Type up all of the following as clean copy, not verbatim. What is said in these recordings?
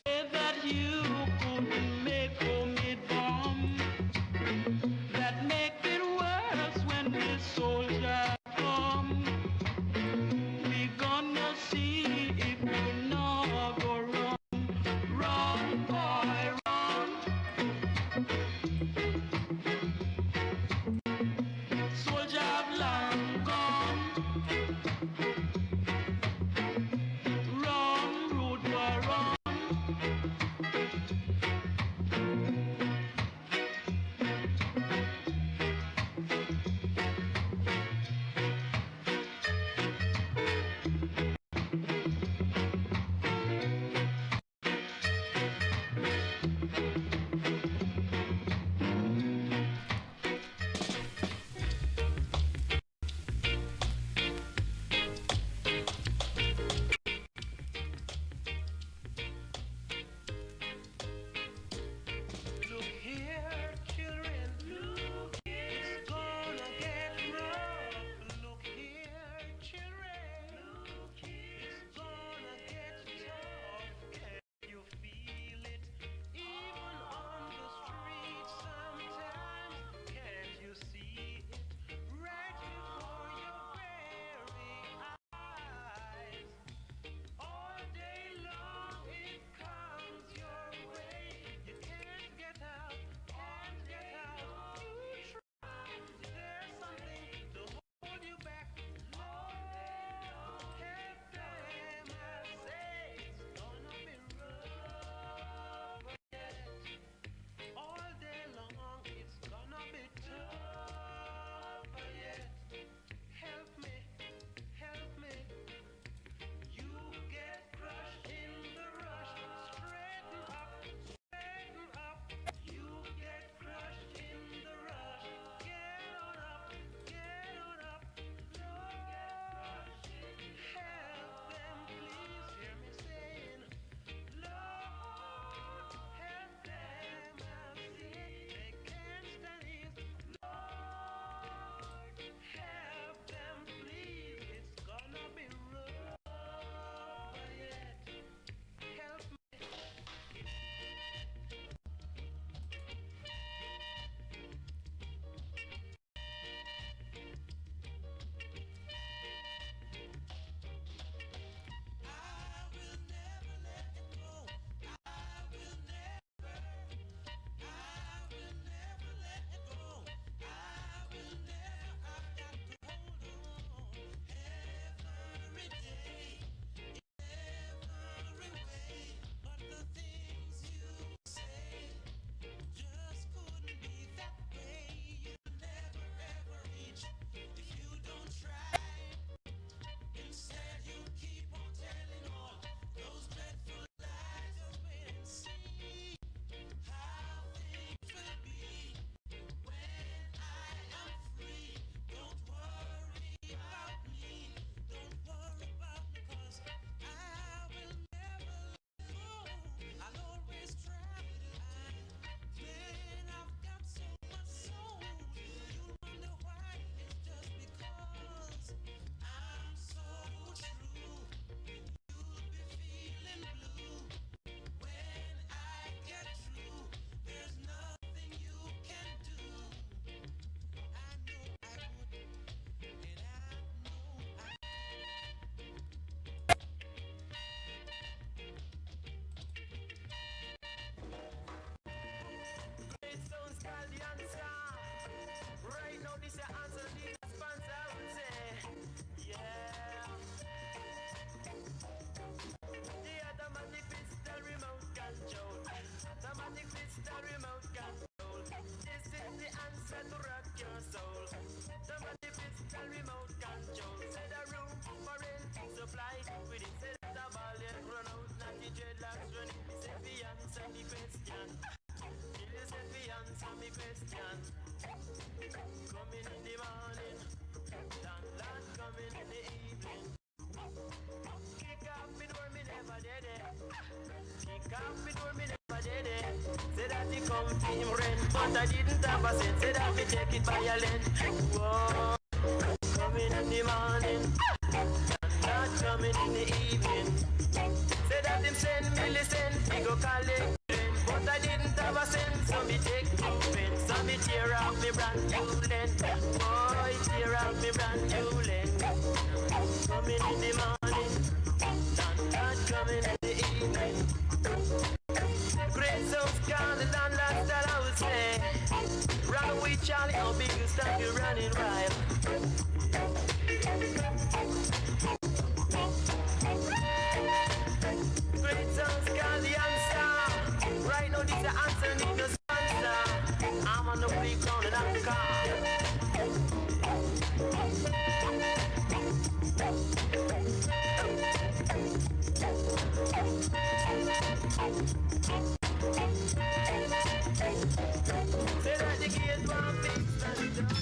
Say that you couldn't make homemade bomb. That make it worse when the soldier come. We gonna see if we not go wrong. Run, boy, run. Soldier have long gone. Run, rude boy, run. Look here, children. Look here. It's gonna get rough. Look here, children. Look here. It's gonna get tough. Can you feel it? Even on the street sometimes. Can't you see it? Right before your very eyes. All day long it comes your way. You can't get out, can't get out. You try. There's something to hold you back. All day long, help them, I say. It's gonna be rough, yet. All day long, it's gonna be tough, yet. Help me, help me. You get crushed in the rush. Straighten up, straighten up. You get crushed in the rush. Get on up, get on up. Lord, help them, please hear me saying, Lord, help them, I say. They can't stand it. Lord, help them, please. It's gonna be rough, yet. Help me. Right now, this your answer, need a sponsor, I would say. Yeah. The automatic pistol remote control. Automatic pistol remote control. This is the answer to rock your soul. Automatic pistol remote control. Set a room for it, supply with it. Set a ball, yet run out, not the dreadlocks running. Set the answer, the question. Set the answer, me question. Coming in the morning, landlord coming in the evening. Kick off me door, me never did it. Kick off me door, me never did it. Say that he come for him rent, but I didn't have a cent. Say that me take it violent. Whoa, coming in the morning, landlord coming in the evening. me listen, we go collect rent. But I didn't have a sense, so me take offense. So me tear off me brand new lens. Boy, tear off me brand new lens. Coming in the morning, not coming in the evening. Great sounds calling and last that I would say. Run away, Charlie, how big you start you running wild. Great sounds call the answer. Right now this the answer, need no sponsor. I'm on the playground and I'm calm. Say that the gate won't fix and it does.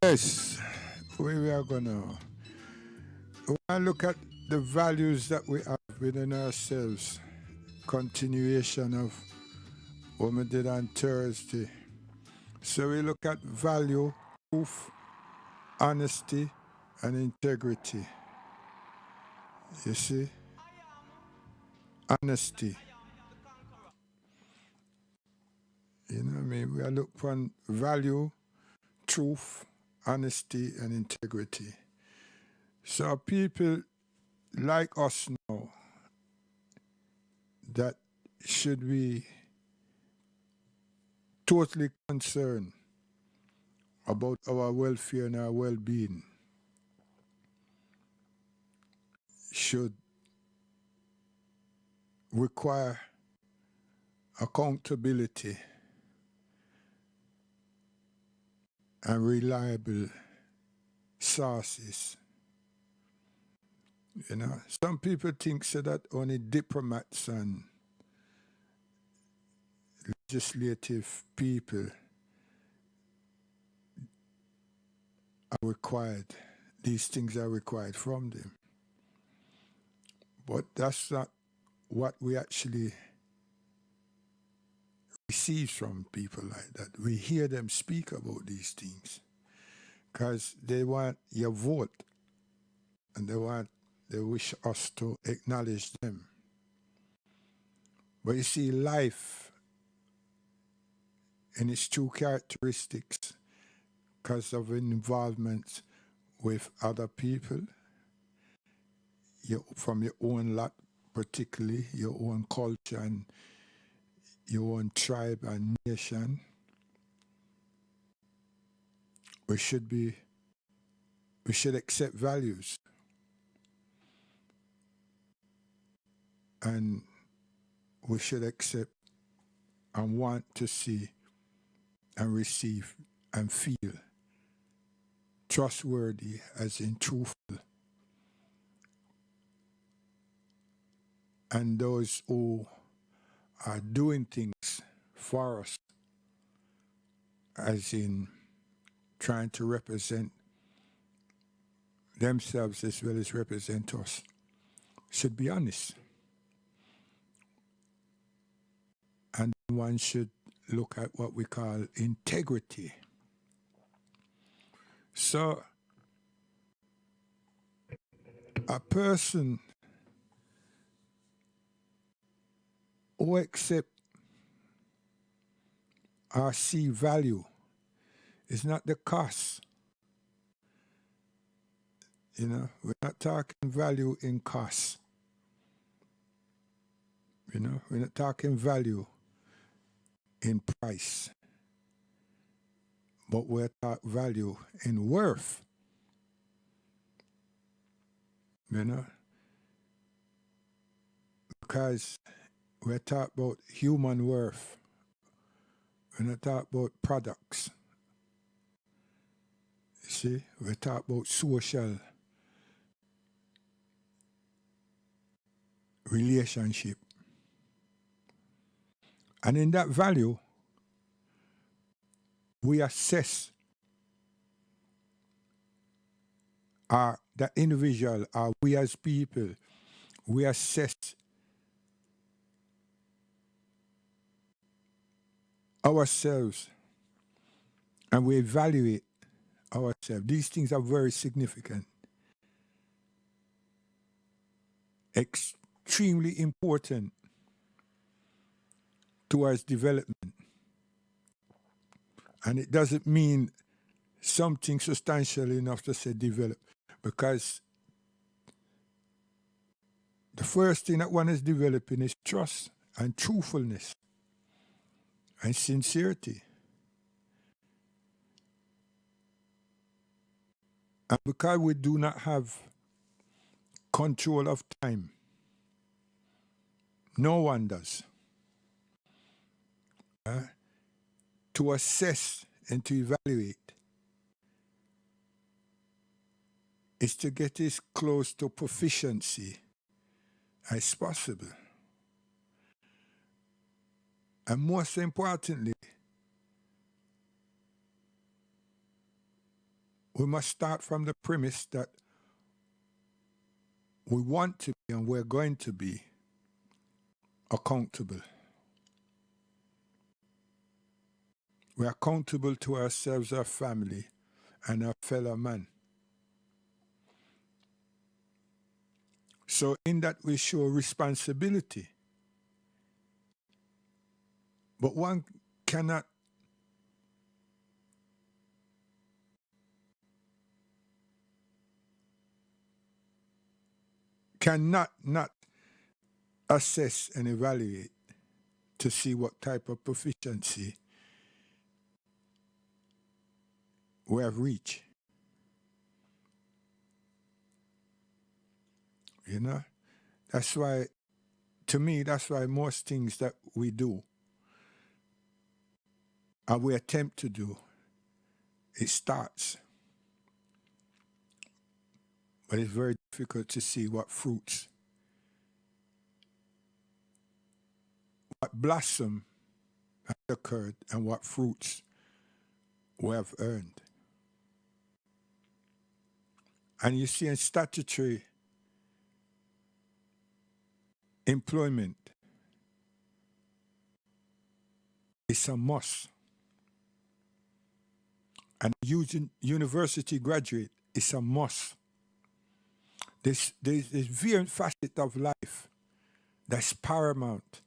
Yes, we are gonna look at the values that we have within ourselves. Continuation of what we did on Thursday. So we look at value, truth, honesty, and integrity. You see? Honesty. You know what I mean? We are look for value, truth, honesty, and integrity. So people like us now that should be totally concerned about our welfare and our well-being should require accountability and reliable sources. You know, some people think so that only diplomats and legislative people are required. These things are required from them. But that's not what we actually receive from people like that. We hear them speak about these things because they want your vote and they wish us to acknowledge them. But you see, life in its true characteristics, because of involvement with other people, from your own lot, particularly your own culture and your own tribe and nation, we should accept values. And we should accept and want to see and receive and feel trustworthy, as in truthful. And those who are doing things for us, as in trying to represent themselves as well as represent us, should be honest. And one should look at what we call integrity. So a person who accept or see value. It's not the cost. You know, we're not talking value in cost. You know, we're not talking value in price, but we're talking value in worth. You know, because we're talking about human worth. We're not talking about products. You see, we're talking about social relationship. And in that value, we assess that individual, or we as people, we assess ourselves and we evaluate ourselves. These things are very significant, extremely important towards development. And it doesn't mean something substantial enough to say develop, because the first thing that one is developing is trust and truthfulness and sincerity. And because we do not have control of time, no one does, to assess and to evaluate is to get as close to proficiency as possible. And most importantly, we must start from the premise that we want to be and we're going to be accountable. We're accountable to ourselves, our family, and our fellow man. So in that we show responsibility. But one cannot not assess and evaluate to see what type of proficiency we have reached. You know? That's why, to me, that's why most things that we do and we attempt to do, it starts. But it's very difficult to see what fruits, what blossom has occurred and what fruits we have earned. And you see in statutory employment, it's a must. And university graduate is a must. There's various facets of life that's paramount,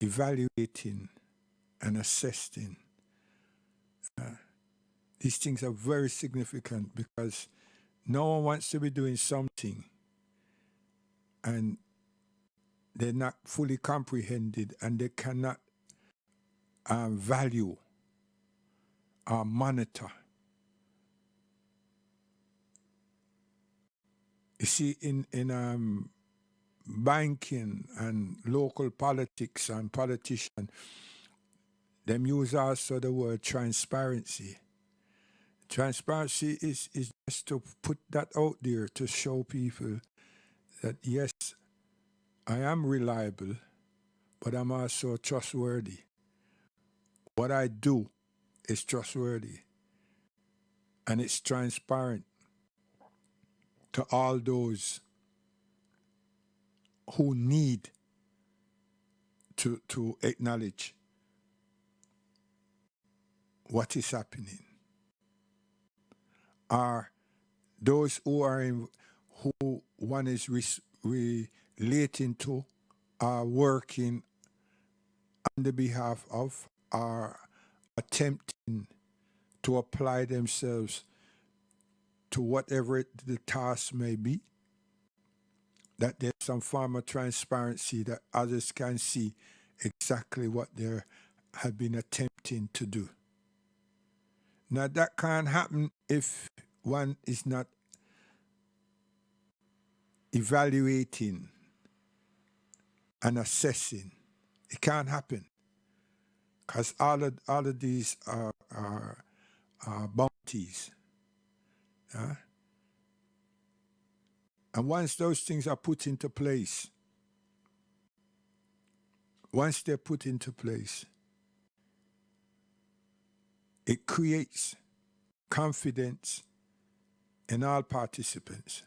evaluating and assessing. These things are very significant because no one wants to be doing something and they're not fully comprehended and they cannot value or monitor. You see, in banking and local politics and politicians, them use also the word transparency. Transparency is just to put that out there to show people that yes, I am reliable, but I'm also trustworthy. What I do is trustworthy and it's transparent to all those who need to acknowledge what is happening, are those who one is relating to, are working on the behalf of are attempting to apply themselves to whatever the task may be, that there's some form of transparency that others can see exactly what they have been attempting to do. Now, that can't happen if one is not evaluating and assessing. It can't happen because all of these are bounties. And once those things are put into place, once they're put into place, it creates confidence in all participants.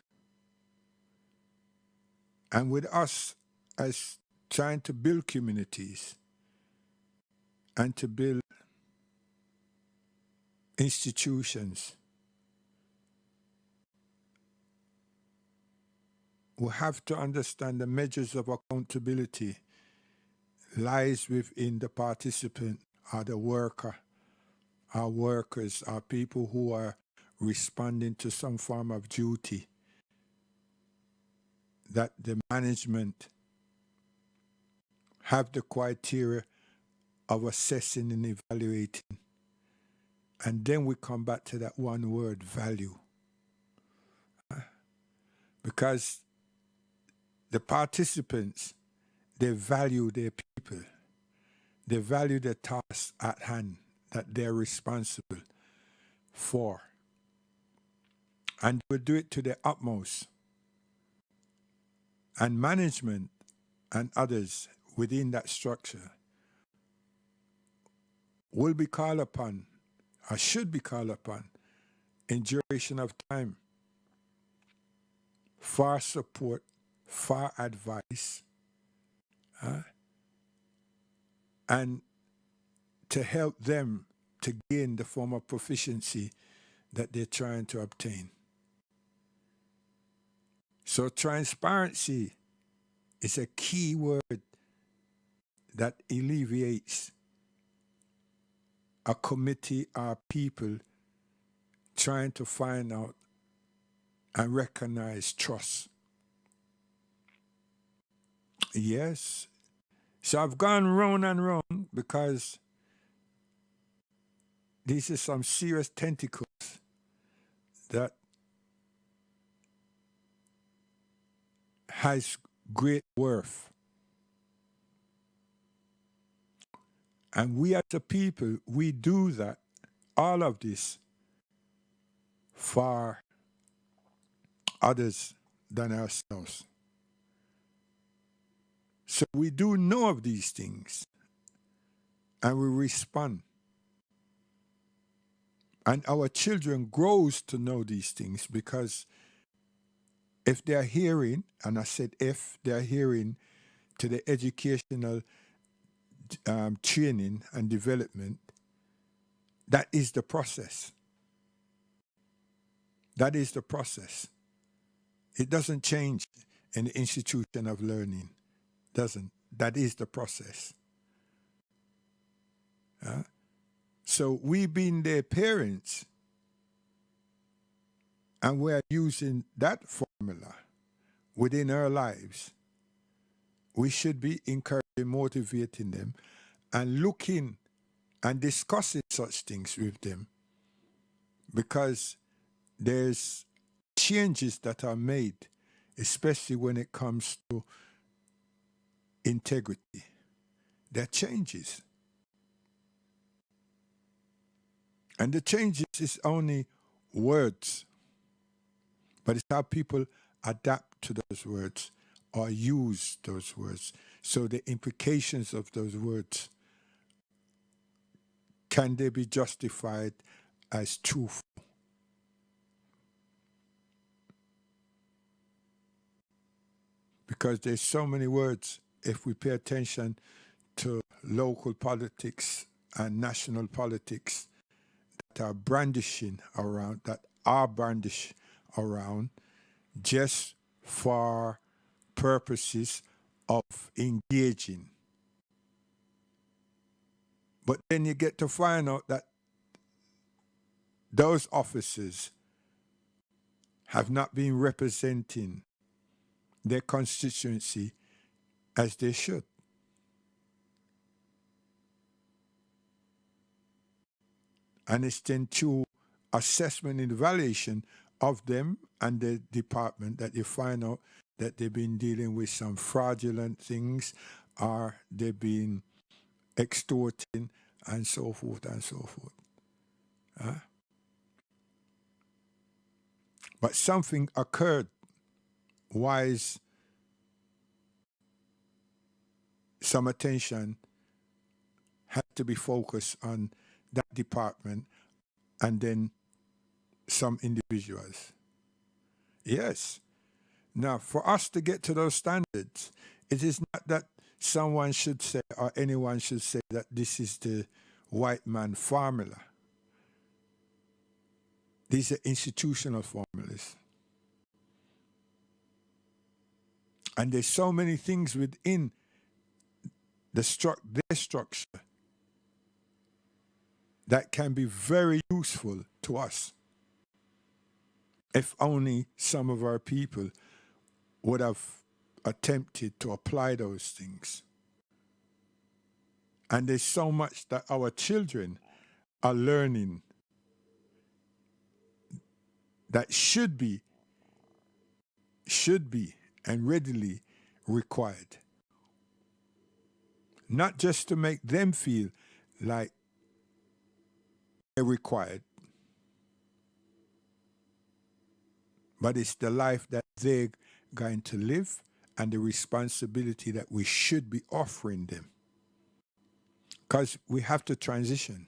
And with us as trying to build communities and to build institutions, we have to understand the measures of accountability lies within the participant or the worker, our workers, our people who are responding to some form of duty that the management have the criteria of assessing and evaluating. And then we come back to that one word, value. Because the participants, they value their people. They value the task at hand that they're responsible for. And will do it to the utmost. And management and others within that structure will be called upon, or should be called upon, in duration of time for support, for advice, and to help them to gain the form of proficiency that they're trying to obtain. So transparency is a key word that alleviates a committee or people trying to find out and recognize trust. Yes. So I've gone round and round because these are some serious tentacles that has great worth. And we as a people, we do that, all of this, for others than ourselves. So we do know of these things, and we respond. And our children grows to know these things, because if they're hearing, and I said if they're hearing to the educational training and development, that is the process. That is the process. It doesn't change in the institution of learning. Doesn't. That is the process. So we being their parents, and we're using that formula within our lives, we should be encouraging, motivating them, and looking and discussing such things with them, because there's changes that are made, especially when it comes to integrity. There are changes. And the changes is only words, but it's how people adapt to those words or use those words. So the implications of those words, can they be justified as truthful? Because there's so many words, if we pay attention to local politics and national politics, that are brandishing around, that are brandished around just for purposes of engaging But then you get to find out that those officers have not been representing their constituency as they should. And it's then through assessment and evaluation of them and the department that you find out that they've been dealing with some fraudulent things, or they've been extorting, and so forth and so forth. But something occurred wise some attention had to be focused on that department and then some individuals. Yes. Now, for us to get to those standards, it is not that someone should say or anyone should say that this is the white man formula. These are institutional formulas. And there's so many things within their structure that can be very useful to us if only some of our people would have attempted to apply those things. And there's so much that our children are learning that should be and readily required. Not just to make them feel like they're required, but it's the life that they're going to live and the responsibility that we should be offering them. Because we have to transition.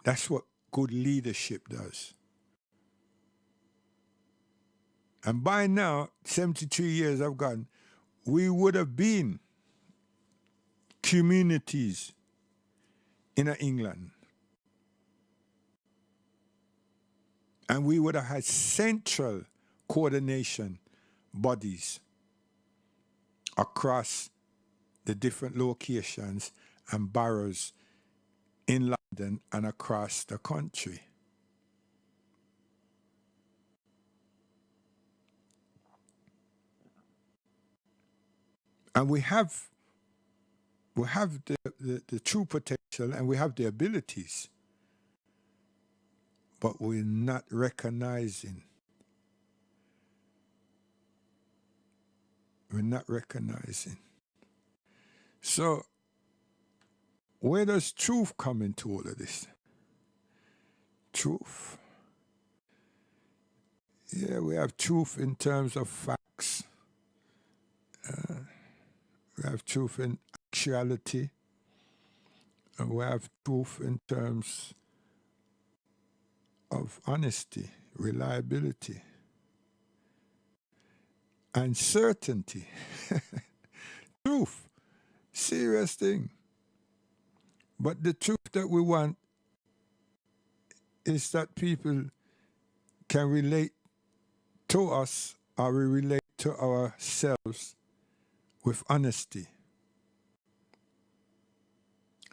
That's what good leadership does. And by now, 73 years have gone, we would have been communities in England. And we would have had central coordination bodies across the different locations and boroughs in London and across the country. And we have the true potential and we have the abilities, but we're not recognizing. We're not recognizing. So, where does truth come into all of this? Truth. Yeah, we have truth in terms of facts. We have truth in actuality. And we have truth in terms of honesty, reliability, and certainty. Truth. Serious thing. But the truth that we want is that people can relate to us or we relate to ourselves with honesty,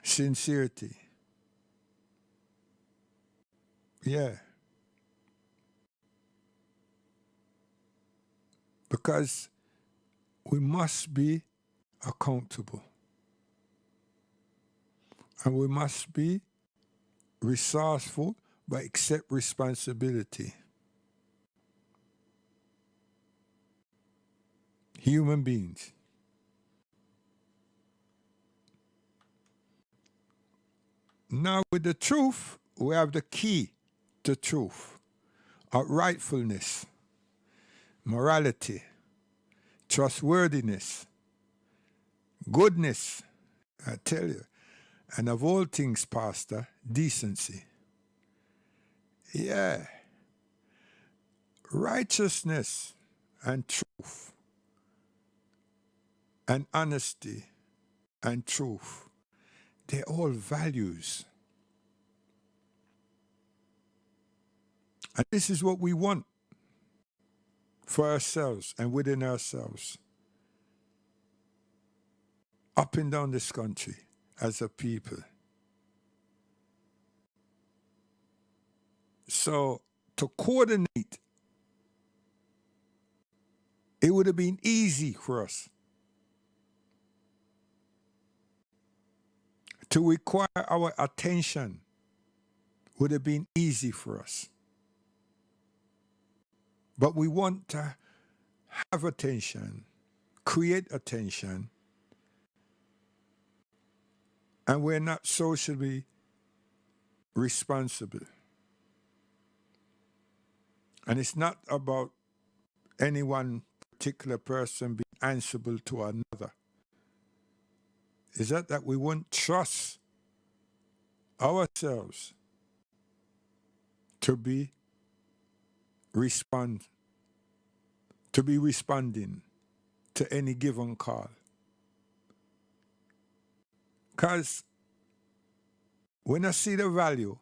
sincerity. Yeah. Because we must be accountable. And we must be resourceful but accept responsibility. Human beings. Now with the truth, we have the key to truth. Rightfulness, morality, trustworthiness, goodness, I tell you. And of all things, Pastor, decency. Yeah. Righteousness and truth and honesty and truth. They're all values. And this is what we want for ourselves and within ourselves. up and down this country as a people. So to coordinate, it would have been easy for us to require our attention, would have been easy for us. But we want to have attention, create attention, and we're not socially responsible. And it's not about any one particular person being answerable to another. Is that we won't trust ourselves to be responding to any given call. Because when I see the value,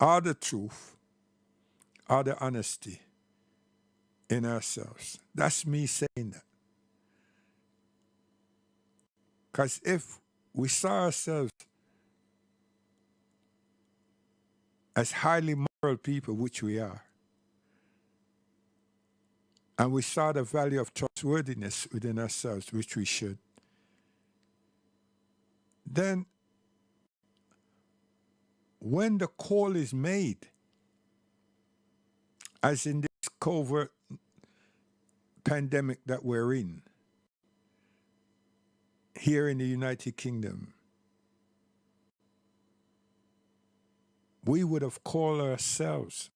or the truth, or the honesty in ourselves, that's me saying that. Because if we saw ourselves as highly moral people, which we are, and we saw the value of trustworthiness within ourselves, which we should, then when the call is made, as in this covert pandemic that we're in, here in the United Kingdom, we would have called ourselves.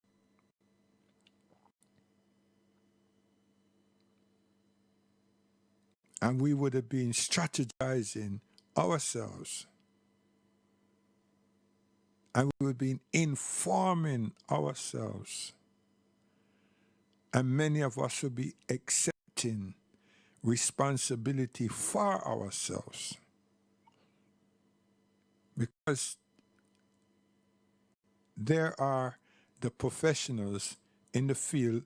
And we would have been strategizing ourselves. And we would have been informing ourselves. And many of us would be accepting responsibility for ourselves. Because there are the professionals in the field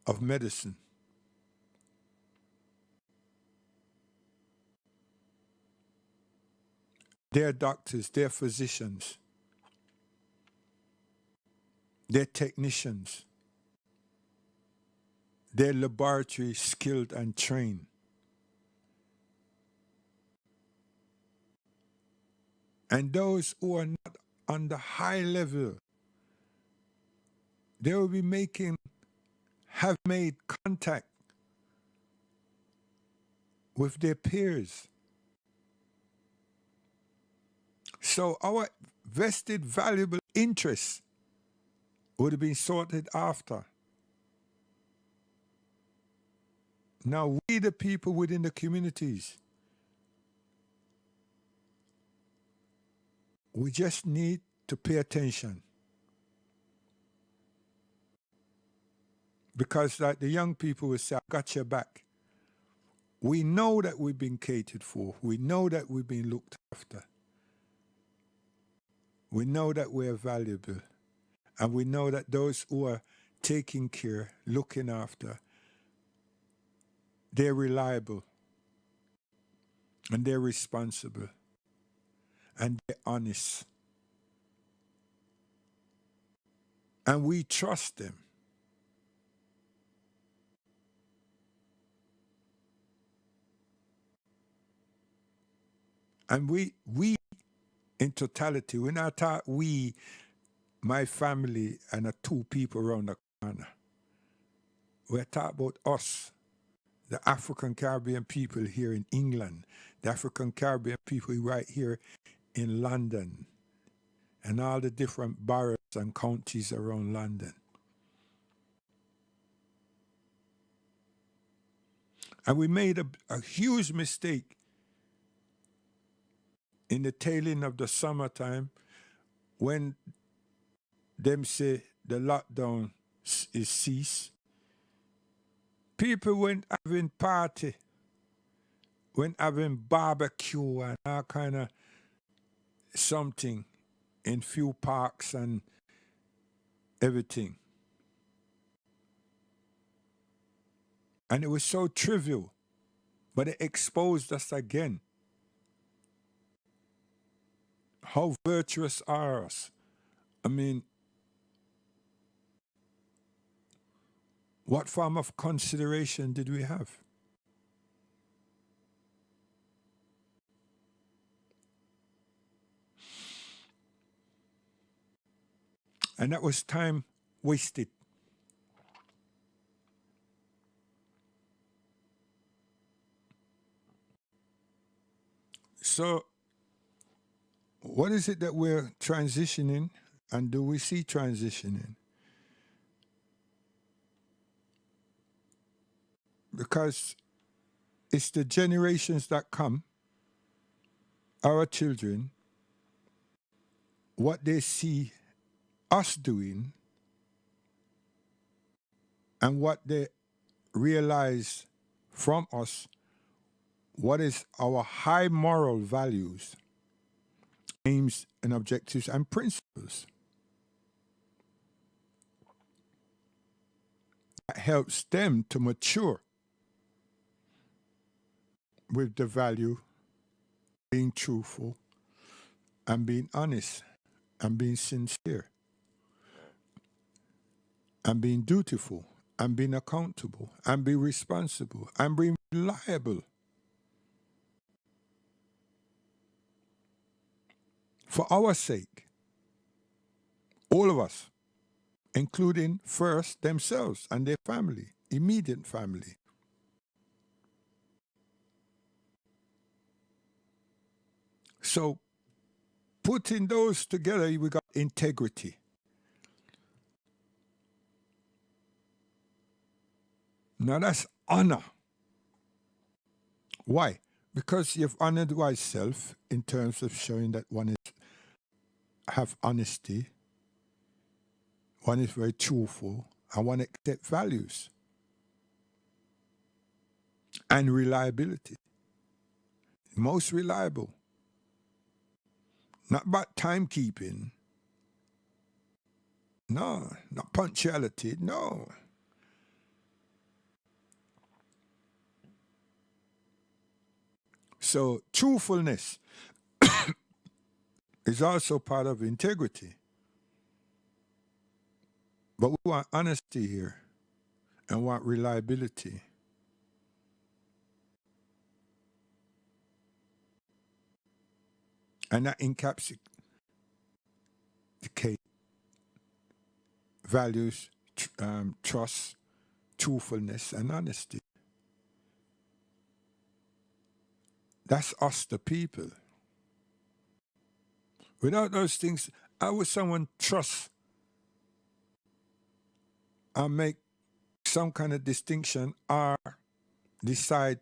of medicine. They're doctors, they're physicians, they're technicians, they're laboratory skilled and trained. And those who are not on the high level, they will be have made contact with their peers. So our vested, valuable interests would have been sorted after. Now we, the people within the communities, we just need to pay attention. Because like the young people will say, I got your back. We know that we've been catered for. We know that we've been looked after. We know that we're valuable. And we know that those who are taking care, looking after, they're reliable. And they're responsible. And they're honest. And we trust them. And we in totality, when I talk we, my family and the two people around the corner, we're talking about us, the African Caribbean people here in England, the African Caribbean people right here in London, and all the different boroughs and counties around London. And we made a huge mistake in the tail end of the summertime when them say the lockdown is ceased. People went having party, went having barbecue and all kind of something in few parks and everything. And it was so trivial. But it exposed us again. How virtuous are us? I mean, what form of consideration did we have? And that was time wasted. So, what is it that we're transitioning, and do we see transitioning? Because it's the generations that come, our children, what they see us doing, and what they realize from us, what is our high moral values, aims, and objectives, and principles. That helps them to mature with the value being truthful and being honest and being sincere and being dutiful and being accountable and being responsible and being reliable for our sake, all of us, including first themselves and their family, immediate family. So putting those together, we got integrity. Now that's honor. Why? Because you've honored oneself in terms of showing that one is have honesty, one is very truthful, and one accept values and reliability. Most reliable. Not about timekeeping. No, not punctuality. No. So truthfulness is also part of integrity. But we want honesty here and want reliability. And that encapsulates values, trust, truthfulness, and honesty. That's us, the people. Without those things, how would someone trust and make some kind of distinction or decide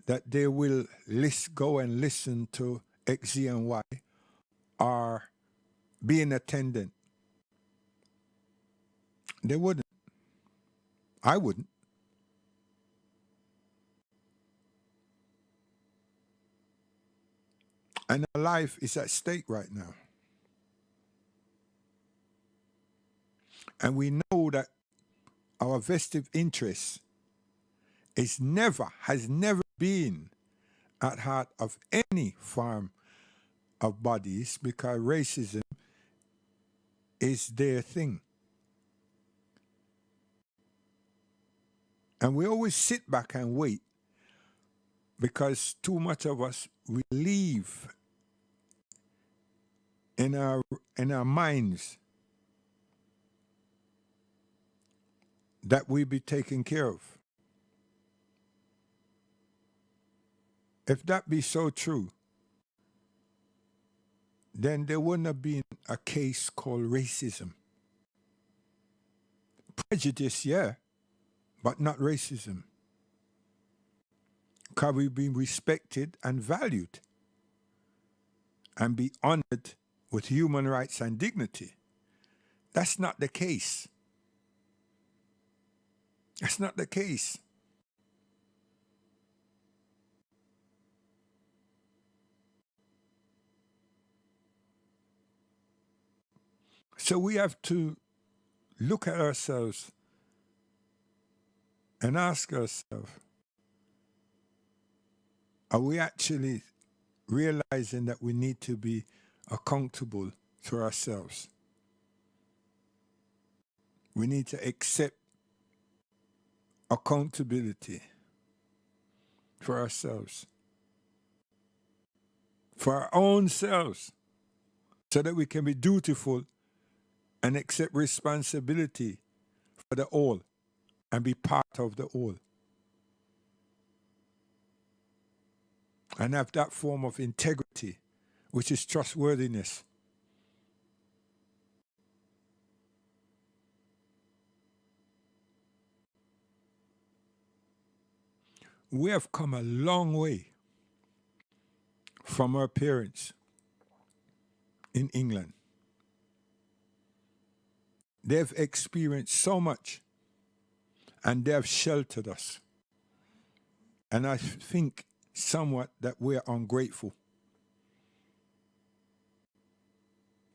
that they will go and listen to X, Z, and Y or be an attendant? They wouldn't. I wouldn't. And our life is at stake right now. And we know that our vested interest has never been at heart of any form of bodies, because racism is their thing. And we always sit back and wait because too much of us, we leave in our minds that we be taken care of. If that be so true, then there wouldn't have been a case called racism. Prejudice, yeah, but not racism. Because we've been respected and valued and be honored with human rights and dignity. That's not the case. That's not the case. So we have to look at ourselves and ask ourselves, Are we actually realizing that we need to be accountable to ourselves? We need to accept accountability for ourselves, for our own selves, so that we can be dutiful and accept responsibility for the all and be part of the all. And have that form of integrity, which is trustworthiness. We have come a long way from our parents in England. They've experienced so much and they have sheltered us. And I think somewhat that we're ungrateful.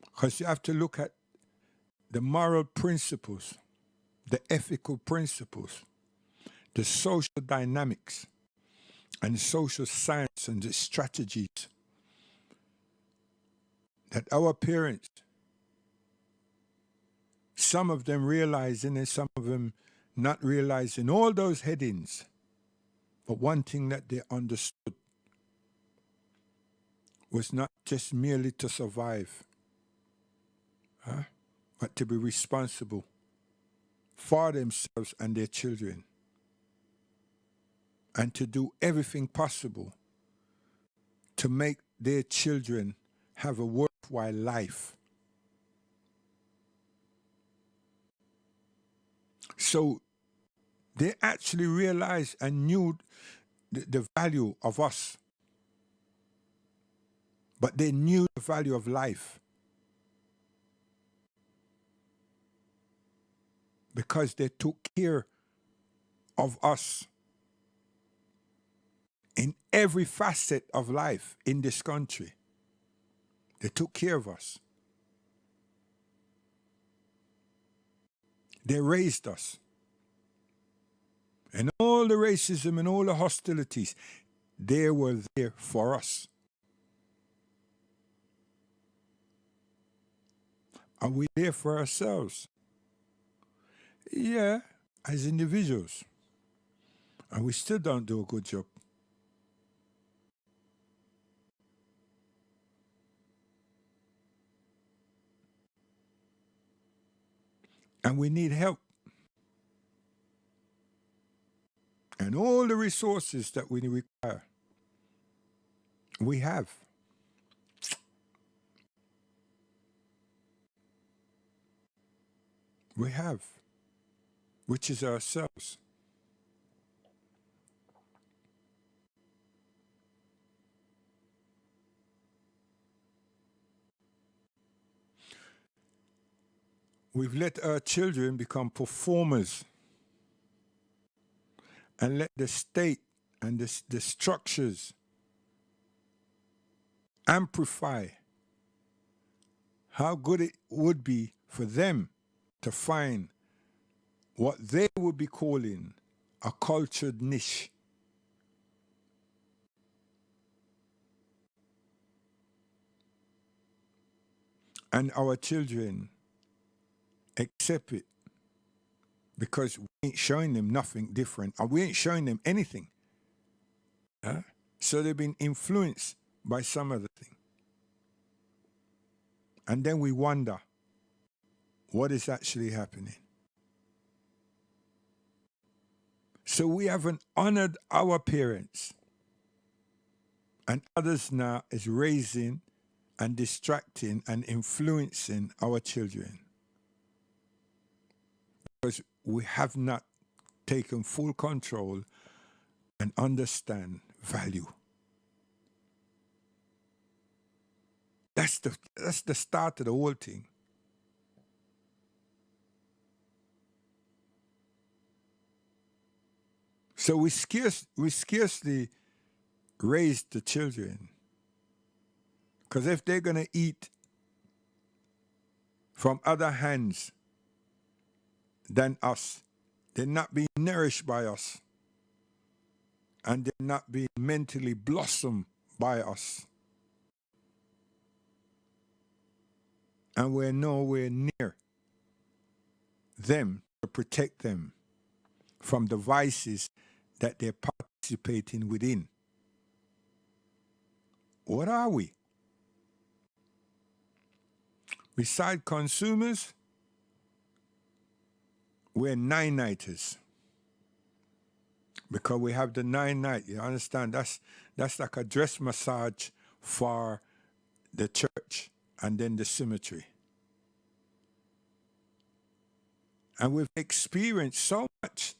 Because you have to look at the moral principles, the ethical principles, the social dynamics, and social science and the strategies that our parents, some of them realizing and some of them not realizing all those headings. But one thing that they understood was not just merely to survive, but to be responsible for themselves and their children, and to do everything possible to make their children have a worthwhile life. So they actually realized and knew the value of us, but they knew the value of life because they took care of us in every facet of life in this country. They took care of us. They raised us. And all the racism and all the hostilities, they were there for us. Are we there for ourselves? Yeah, as individuals. And we still don't do a good job. And we need help. And all the resources that we require, we have. We have, which is ourselves. We've let our children become performers and let the state and the structures amplify how good it would be for them to find what they would be calling a cultured niche. And our children accept it because we ain't showing them nothing different, or we ain't showing them anything. So they've been influenced by some other thing. And then we wonder what is actually happening. So we haven't honored our parents, and others now is raising and distracting and influencing our children because we have not taken full control and understand value. That's the start of the whole thing. So we scarcely raise the children, because if they're going to eat from other hands than us, they're not being nourished by us. and they're not being mentally blossomed by us. And we're nowhere near them to protect them from the vices that they're participating within. What are we? Beside consumers, we're nine-nighters. Because we have the 9-night, you understand? That's like a dress massage for the church and then the cemetery. And we've experienced so much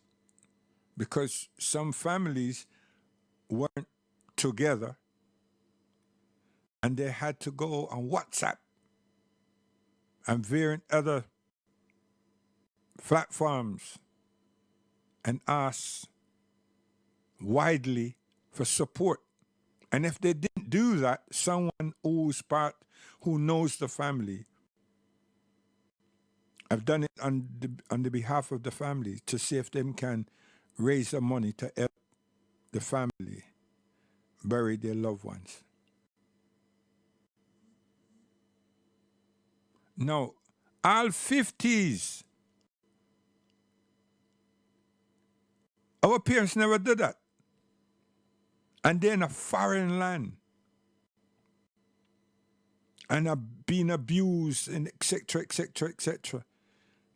because some families weren't together and they had to go on WhatsApp and various other platforms and ask widely for support. And if they didn't do that, someone who knows the family have done it on the behalf of the family to see if they can raise the money to help the family bury their loved ones. No, all 50s, our parents never did that. And they're in a foreign land and are being abused and etc., etc., etc.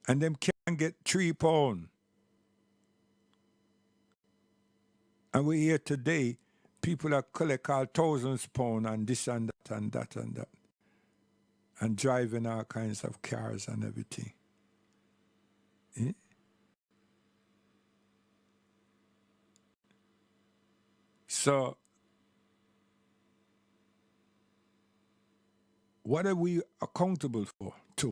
And them can't get £3. And we hear today people are collect all £1,000 and this and that and that and that. And driving all kinds of cars and everything. Eh? So, what are we accountable for? To?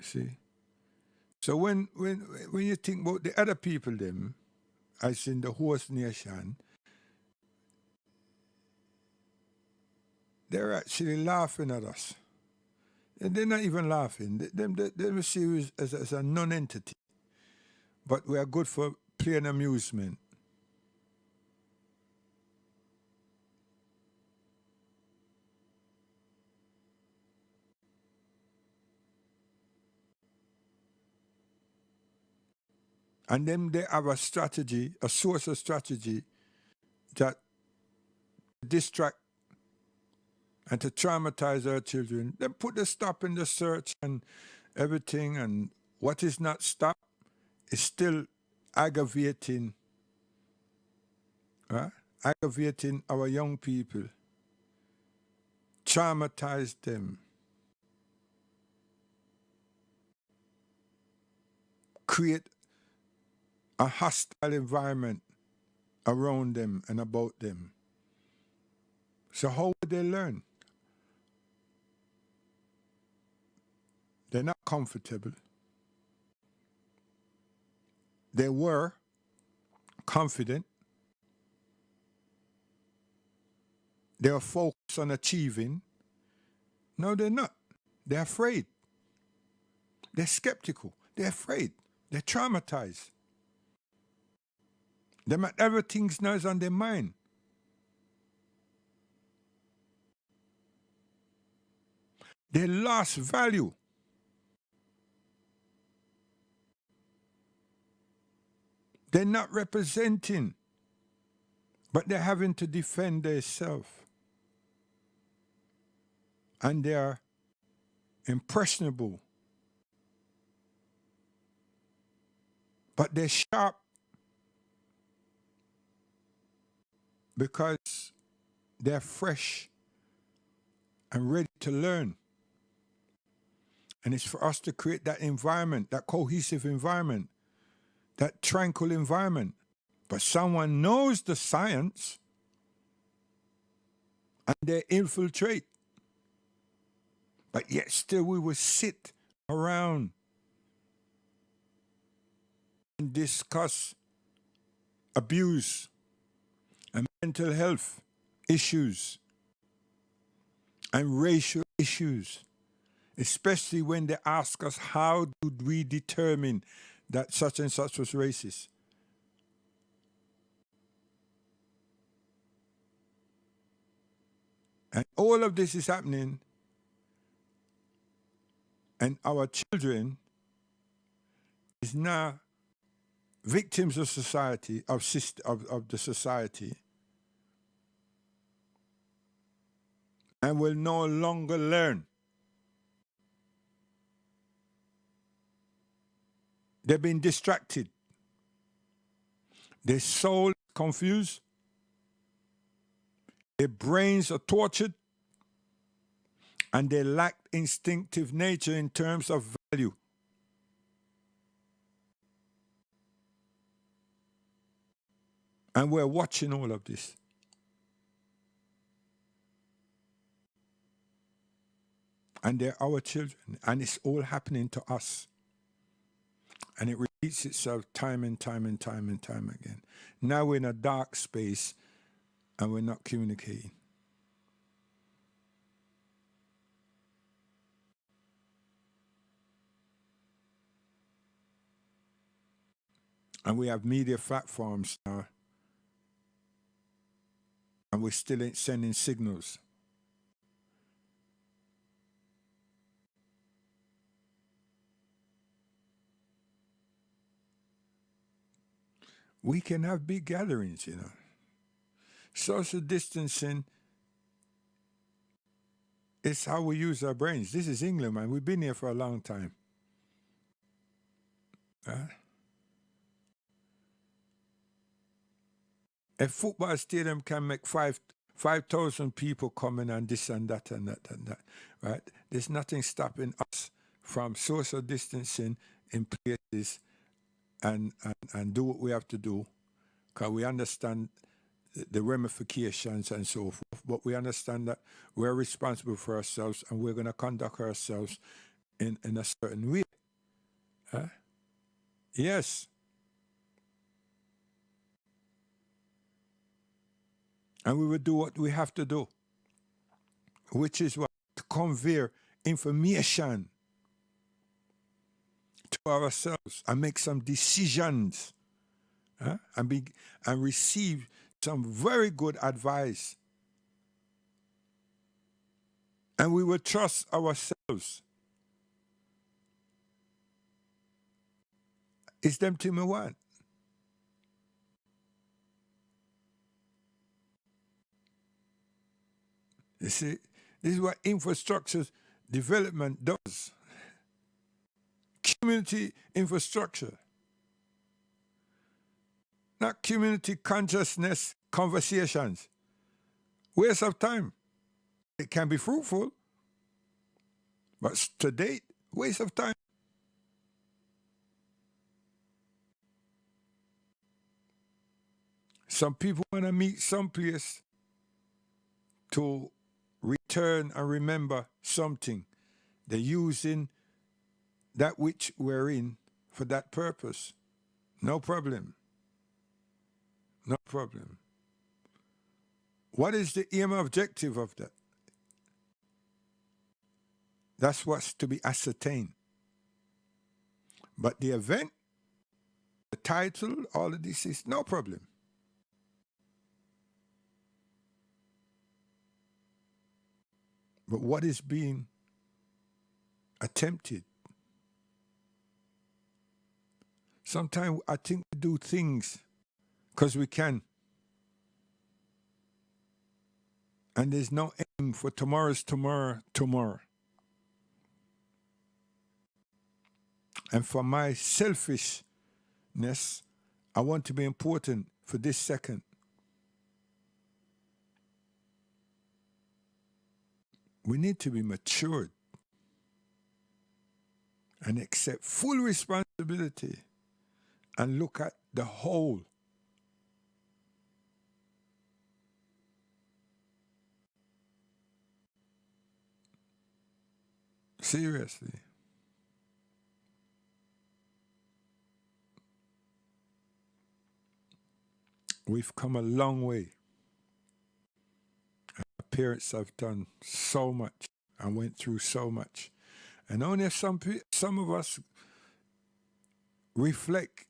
See? So when you think about the other people, them, as in the host nation, they're actually laughing at us. And they're not even laughing. They see us as a non-entity. But we are good for play and amusement. And then they have a strategy, a source of strategy that distract and to traumatize our children. They put the stop in the search and everything, and what is not stopped is still aggravating, right? Aggravating our young people, traumatize them, create a hostile environment around them and about them. So how would they learn? They're not comfortable. They were confident. They were focused on achieving. No, they're not. They're afraid. They're skeptical. They're afraid. They're traumatized. Everything's now on their mind. They lost value. They're not representing, but they're having to defend themselves. And they're impressionable. But they're sharp because they're fresh and ready to learn. And it's for us to create that environment, that cohesive environment, that tranquil environment. But someone knows the science and they infiltrate. But yet still we will sit around and discuss abuse and mental health issues and racial issues especially when they ask us how did we determine that such and such was racist. And all of this is happening, and our children is now victims of society, of the society, and will no longer learn. They've been distracted. Their soul is confused. Their brains are tortured. And they lack instinctive nature in terms of value. And we're watching all of this. And they're our children. And it's all happening to us. And it repeats itself time and time and time and time again. Now we're in a dark space and we're not communicating. And we have media platforms now. And we're still sending signals. We can have big gatherings, you know. Social distancing is how we use our brains. This is England, man. We've been here for a long time. A football stadium can make 5,000 people coming and this and that and that and that, right? There's nothing stopping us from social distancing in places and do what we have to do, because we understand the ramifications and so forth. But we understand that we're responsible for ourselves and we're going to conduct ourselves in a certain way. Yes. And we will do what we have to do, which is what? To convey information to ourselves and make some decisions and receive some very good advice. And we will trust ourselves. It's them to me one. You see, this is what infrastructure development does. Community infrastructure. Not community consciousness conversations. Waste of time. It can be fruitful, but to date, waste of time. Some people want to meet someplace to return and remember something. They're using that which we're in for that purpose. No problem. No problem. What is the aim and objective of that? That's what's to be ascertained. But the event, the title, all of this is no problem. But what is being attempted? Sometimes I think we do things because we can. And there's no aim for tomorrow's tomorrow. And for my selfishness, I want to be important for this second. We need to be matured and accept full responsibility and look at the whole. Seriously. We've come a long way. Our parents have done so much and went through so much. And only if some of us reflect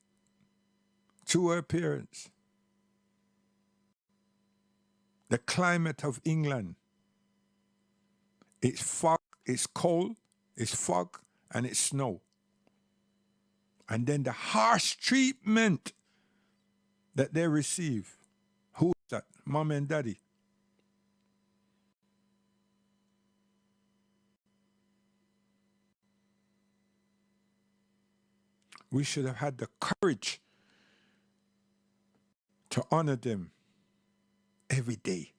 to our parents the climate of England. It's fog, it's cold, it's fog, and it's snow. And then the harsh treatment that they receive. Who's that? Mom and daddy. We should have had the courage to honor them every day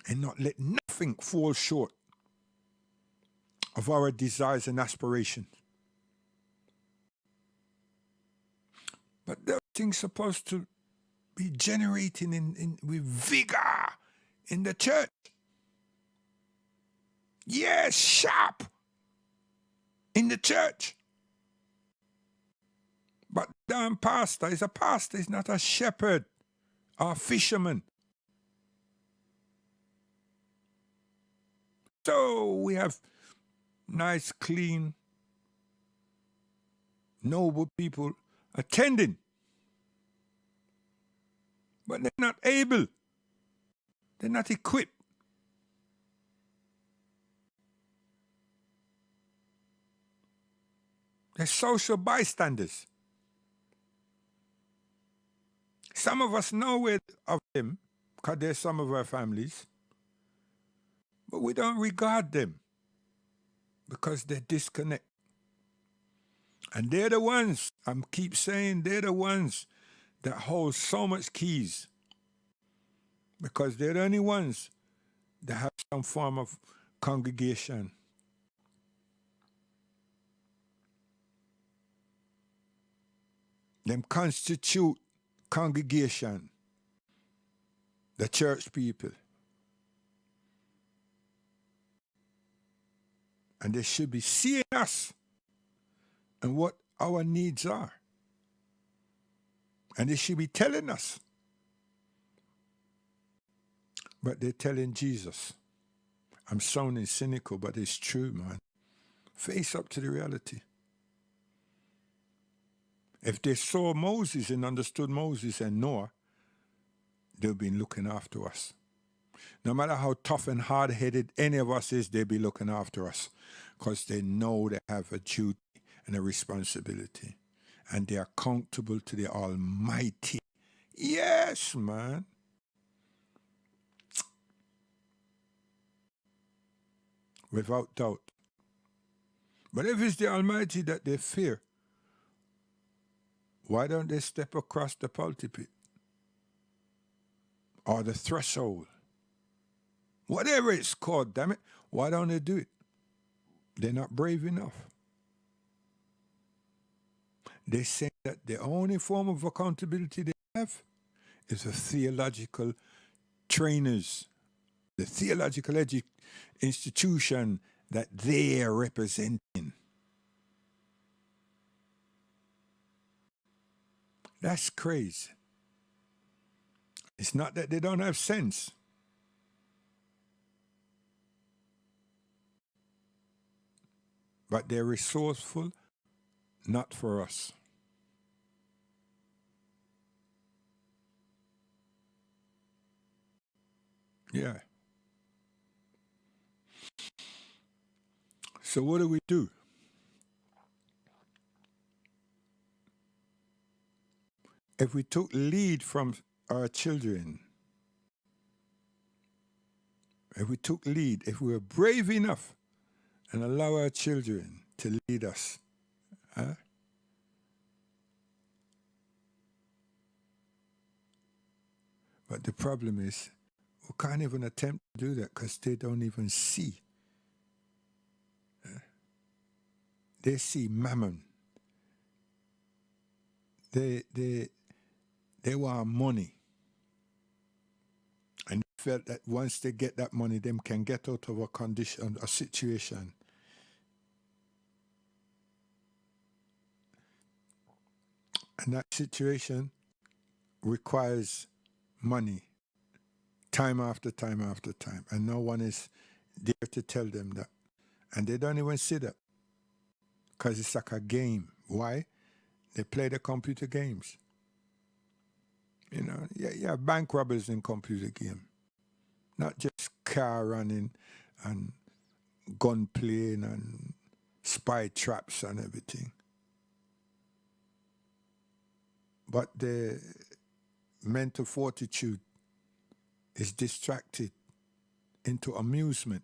and not let nothing fall short of our desires and aspirations. But those things supposed to be generating with vigor in the church. Yes, sharp in the church. But the damn pastor is a pastor, he's not a shepherd or a fisherman. So we have nice, clean, noble people attending. But they're not able. They're not equipped. They're social bystanders. Some of us know of them because they're some of our families, but we don't regard them because they disconnect. And they're the ones, I keep saying, they're the ones that hold so much keys because they're the only ones that have some form of congregation. Them constitute congregation, the church people. And they should be seeing us and what our needs are. And they should be telling us. But they're telling Jesus. I'm sounding cynical, but it's true, man. Face up to the reality. If they saw Moses and understood Moses and Noah, they've been looking after us. No matter how tough and hard-headed any of us is, they'll be looking after us because they know they have a duty and a responsibility. And they are accountable to the Almighty. Yes, man. Without doubt. But if it's the Almighty that they fear, why don't they step across the pulpit or the threshold? Whatever it's called, damn it, why don't they do it? They're not brave enough. They say that the only form of accountability they have is the theological trainers, the theological institution that they are representing. That's crazy. It's not that they don't have sense. But they're resourceful, not for us. Yeah. So what do we do? If we took lead from our children, if we took lead, if we were brave enough and allow our children to lead us, huh? But the problem is, we can't even attempt to do that because they don't even see. They see mammon. They want money. And they felt that once they get that money, they can get out of a condition, a situation. And that situation requires money, time after time after time. And no one is there to tell them that. And they don't even see that. Because it's like a game. Why? They play the computer games. You know, yeah, bank robbers in computer game. Not just car running and gun playing and spy traps and everything. But the mental fortitude is distracted into amusement.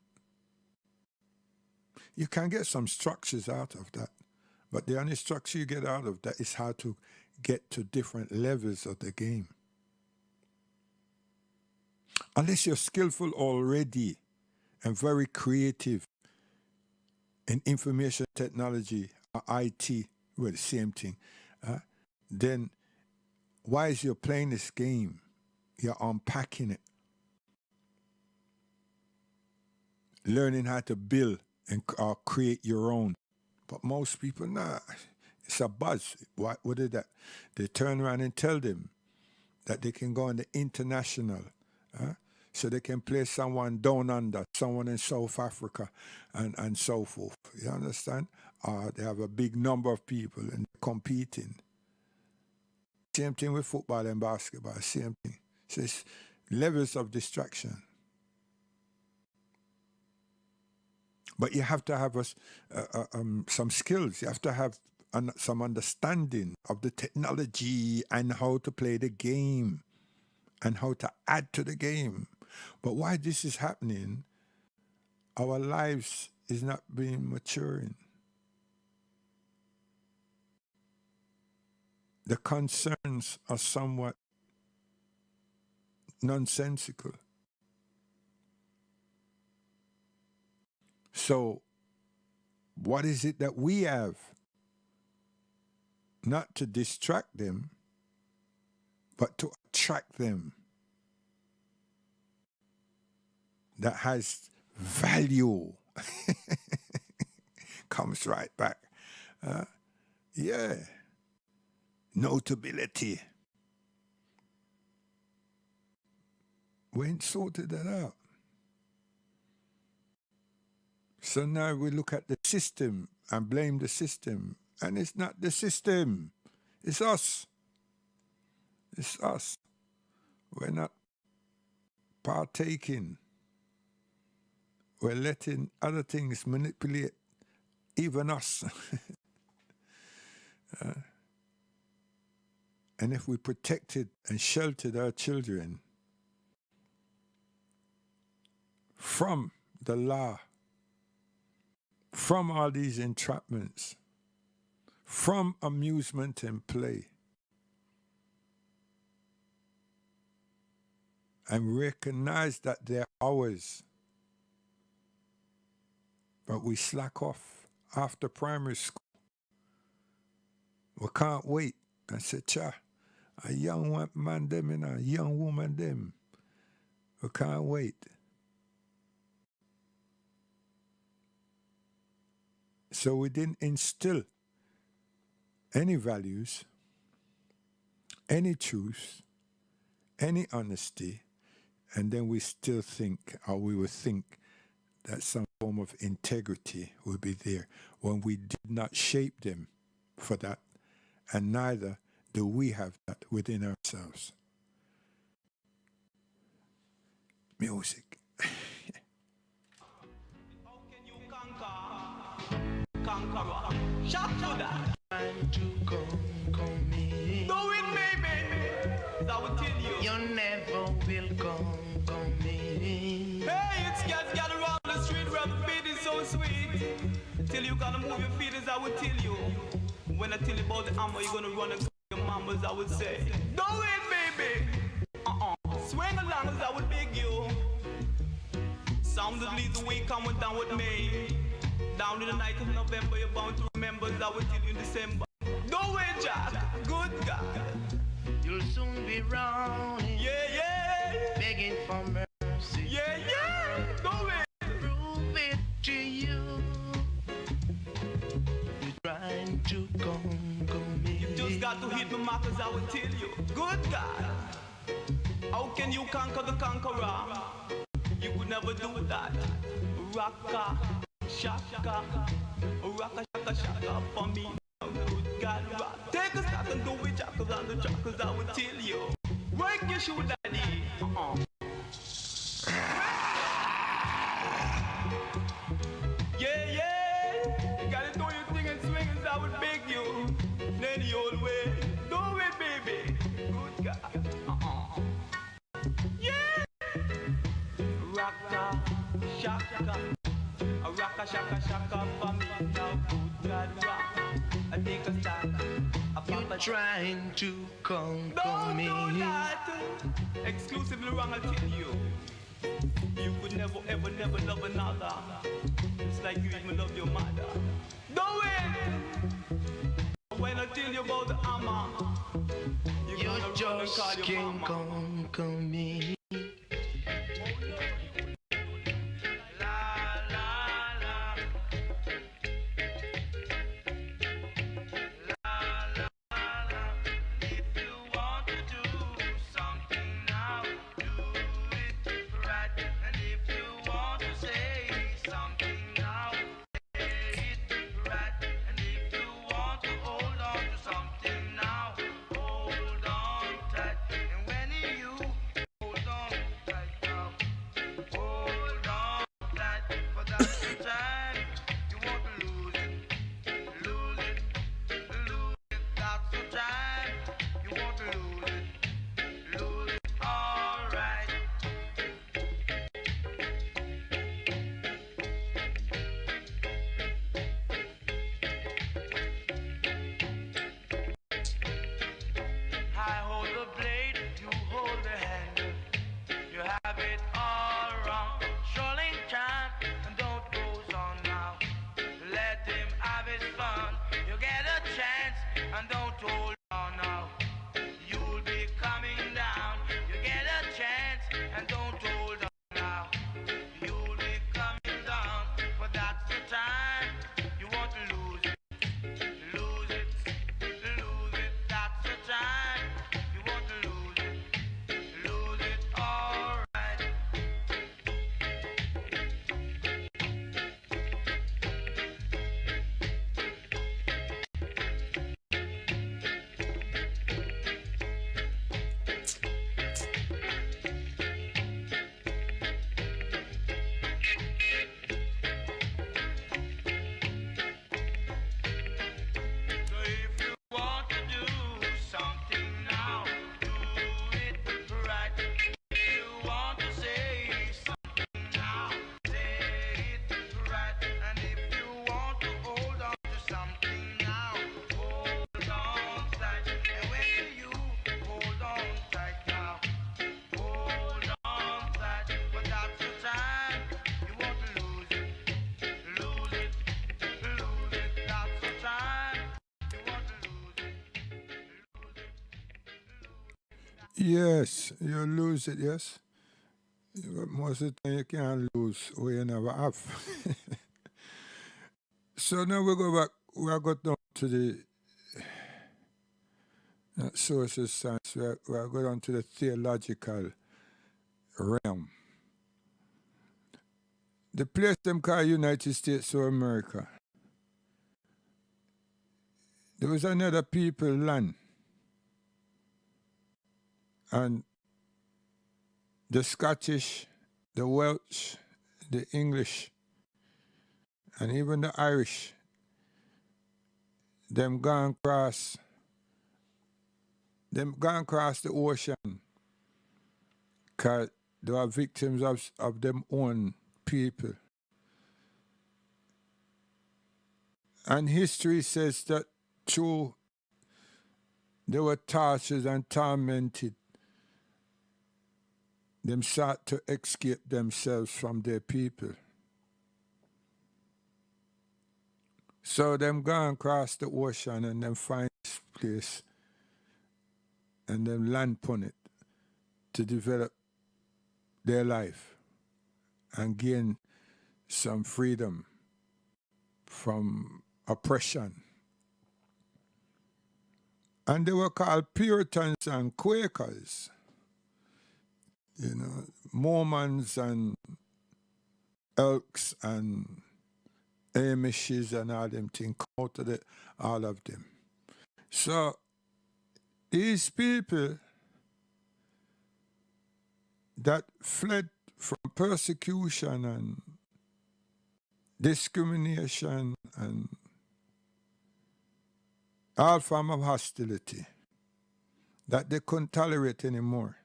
You can get some structures out of that, but the only structure you get out of that is how to get to different levels of the game. Unless you're skillful already and very creative in information technology or IT, well, the same thing, then why is you playing this game? You're unpacking it. Learning how to build and create your own. But most people, nah, it's a buzz. What is that? They turn around and tell them that they can go on the international, so they can play someone down under, someone in South Africa, and so forth. You understand? They have a big number of people and competing. Same thing with football and basketball, same thing. So it's levels of distraction. But you have to have some skills. You have to have some understanding of the technology and how to play the game and how to add to the game. But why this is happening, our lives is not being maturing. The concerns are somewhat nonsensical. So, what is it that we have? Not to distract them, but to attract them. That has value. Comes right back. Yeah. Notability. We ain't sorted that out. So now we look at the system and blame the system. And it's not the system. It's us. It's us. We're not partaking. We're letting other things manipulate even us. And if we protected and sheltered our children from the law, from all these entrapments, from amusement and play, and recognize that they're ours, but we slack off after primary school. We can't wait. I said, a young man them and a young woman them. We can't wait. So we didn't instill any values, any truth, any honesty, and then we still think, or we would think, that some form of integrity would be there when we did not shape them for that, and neither do we have that within ourselves. Music. How can you conquer? Shout to that. Trying to come in. Do it, baby. I will tell you. You never will come in. Hey, it's cats gather around the street where the beat is so sweet. Till you gonna move your feet as I will tell you. When I tell you about the hammer, you're gonna run and your mamas, I would say. Do it, baby. Swing along as I would beg you. Sound that leads the way coming down with me. Down in the night of November, you're bound to remember as I would tell you in December. Do it, Jack. Good God. You'll soon be running, Yeah. begging for mercy. Yeah. Do it. Prove it to you. You're trying to come in. You just got to hit the mark as I would tell you. Good God. How can you conquer the conqueror? You could never do that. Rocker. shaka, rocka, shaka, shaka for me. Now, good God, rock. Take a stock and go with jackals on the jackals, I will tell you. Work your shoe, daddy. Yeah, yeah. You gotta do your thing and swing as I would beg you. In any old way. Do it, baby. Good God. Yeah. Rocka, shaka. A rocka, shaka, shaka for me. Now, good God, rock. I take a stock. You're trying to conquer Don't me. do that. Exclusively wrong, I tell you. You could never, ever, never love another. Just like you even love your mother. Do it! When I tell you about the hammer, You gonna run and call just your can't mama. conquer me. If you want to do something now, do it right. And if you want to say something now, say it right. And if you want to hold on to something now, hold on tight. And when you hold on tight now, hold on tight. For that's the time you want to lose it, lose it. That's the time you want to lose it, alright. I hold the blade, you hold the handle. You have it all wrong. Surely time and don't goes on now. Let him have his fun. You get a chance and don't hold on now. You'll be coming down. You get a chance and don't hold on now. You'll be coming down. But that's the time you want to lose it. Lose it. Lose it. That's the time you want to lose it. Lose it. Alright. So if you want to do something now, do it right. If you want to say something now, say it right. And if you want to hold on to something now, hold on tight. And when you hold on tight now, hold on tight. But that's the time you want to lose it, lose it, lose it. That's the time you want to lose it, lose it. Yes, you lose it, yes. Most of the time you can't lose what you never have. So now we go back, we are got down to the social science, we are going down to the theological realm. The place them call United States of America. There was another people land. And the Scottish, the Welsh, the English, and even the Irish, them gone across the ocean because they are victims of them own people. And history says that through they were tortured and tormented, them sought to escape themselves from their people. So them gone across the ocean and them find this place and them land upon it to develop their life and gain some freedom from oppression. And they were called Puritans and Quakers, Mormons and Elks and Amishes and all them things, come out of all of them. So these people that fled from persecution and discrimination and all form of hostility that they couldn't tolerate anymore.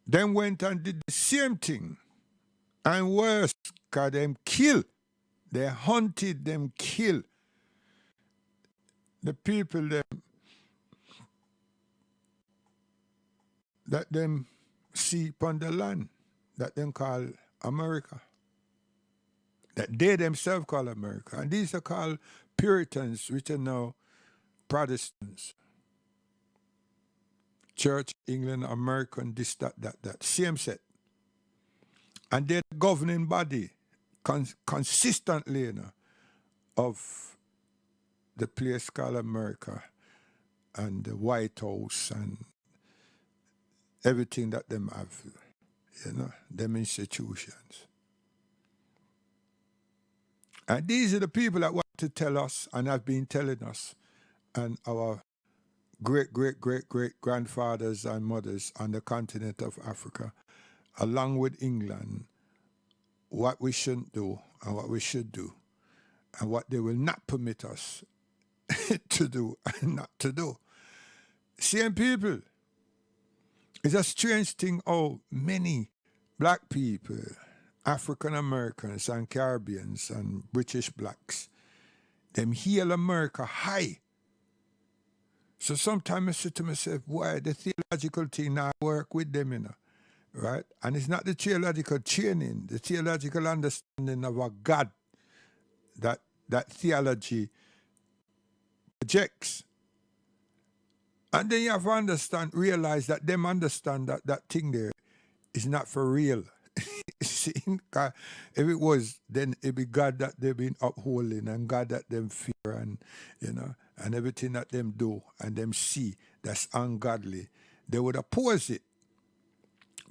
Then went and did the same thing and worse, because them kill. They hunted them, kill the people that them see upon the land that them call America, that they themselves call America. And these are called Puritans, which are now Protestants. Church, England, American, this, that. Same set. And they're the governing body consistently, you know, of the place called America and the White House and everything that them have, you know, them institutions. And these are the people that want to tell us and have been telling us and our great-great-great-great-grandfathers and mothers on the continent of Africa, along with England, what we shouldn't do and what we should do and what they will not permit us to do and not to do. Same people. It's a strange thing how many black people, African Americans and Caribbeans and British blacks, them hail America high. So sometimes I say to myself, why the theological thing not work with them, you know, right? And it's not the theological training, the theological understanding of a God that theology projects. And then you have to realize that them understand that thing there is not for real. See, if it was, then it'd be God that they've been upholding and God that them fear and, you know, and everything that them do and them see that's ungodly, they would oppose it.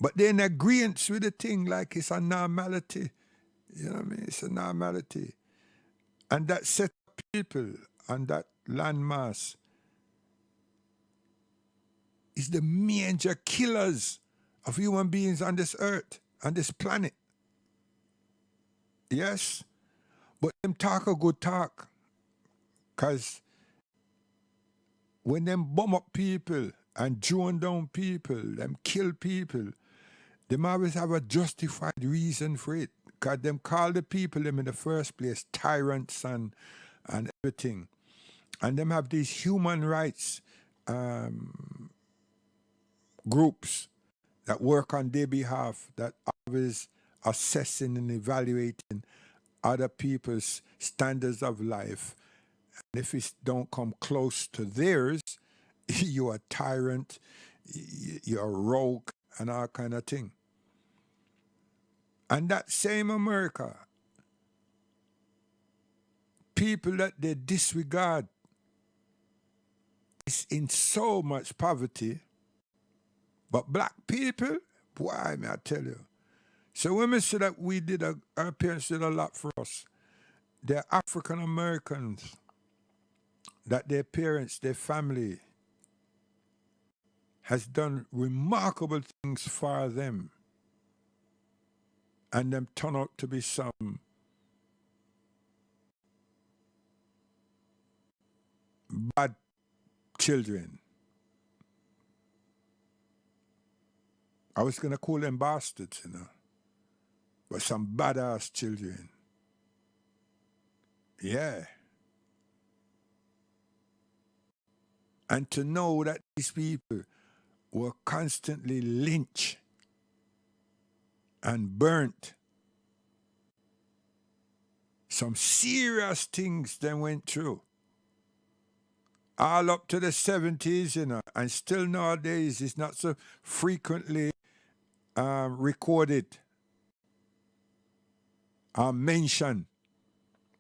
But they're in agreement with the thing like it's a normality. You know what I mean? It's a normality. And that set of people and that landmass is the major killers of human beings on this earth, on this planet. Yes? But them talk a good talk. Because when them bomb up people and drone down people, them kill people, them always have a justified reason for it. Because them call the people them in the first place tyrants and everything. And them have these human rights groups that work on their behalf, that always assessing and evaluating other people's standards of life. And if it don't come close to theirs, you're a tyrant, you're a rogue, and all kind of thing. And that same America, people that they disregard is in so much poverty, but black people, boy, may I tell you. So when we say that we did, our parents did a lot for us, they're African Americans, that their parents, their family has done remarkable things for them, and them turn out to be some bad children. I was going to call them bastards, you know, but some badass children. Yeah. And to know that these people were constantly lynched and burnt. Some serious things they went through. All up to the 70s, you know, and still nowadays it's not so frequently recorded or mentioned.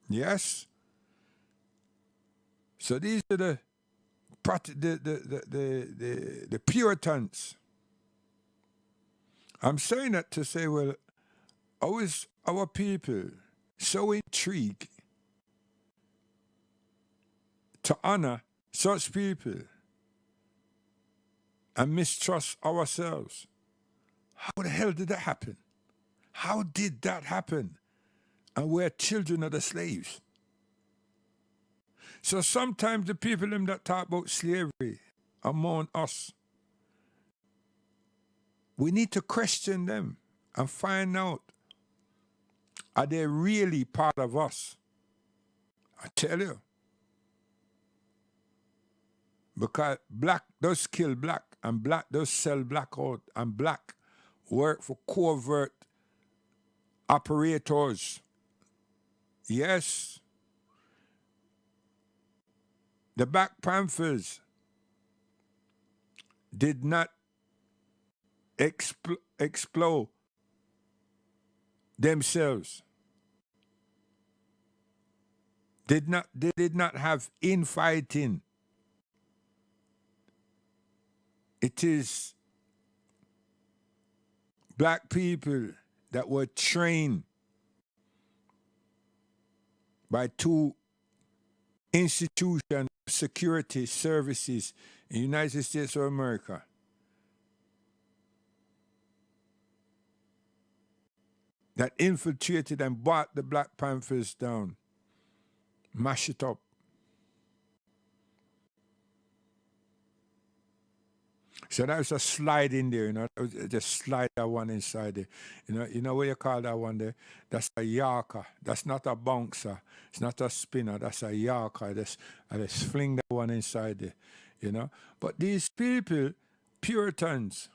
Yes? So these are the Puritans. I'm saying that to say, well, how is our people so intrigued to honor such people and mistrust ourselves? How the hell did that happen? How did that happen? And we're children of the slaves. So sometimes the people them that talk about slavery among us, we need to question them and find out, are they really part of us? I tell you. Because black does kill black, and black does sell black out, and black work for covert operators. Yes. The Black Panthers did not explode themselves. They did not have infighting. It is black people that were trained by two institutions of security services in the United States of America. That infiltrated and brought the Black Panthers down, mash it up. So that was a slide in there, you know. Just slide that one inside there. You know what you call that one there? That's a yarker. That's not a bouncer. It's not a spinner. That's a yarker. I just fling that one inside there, you know. But these people, Puritans,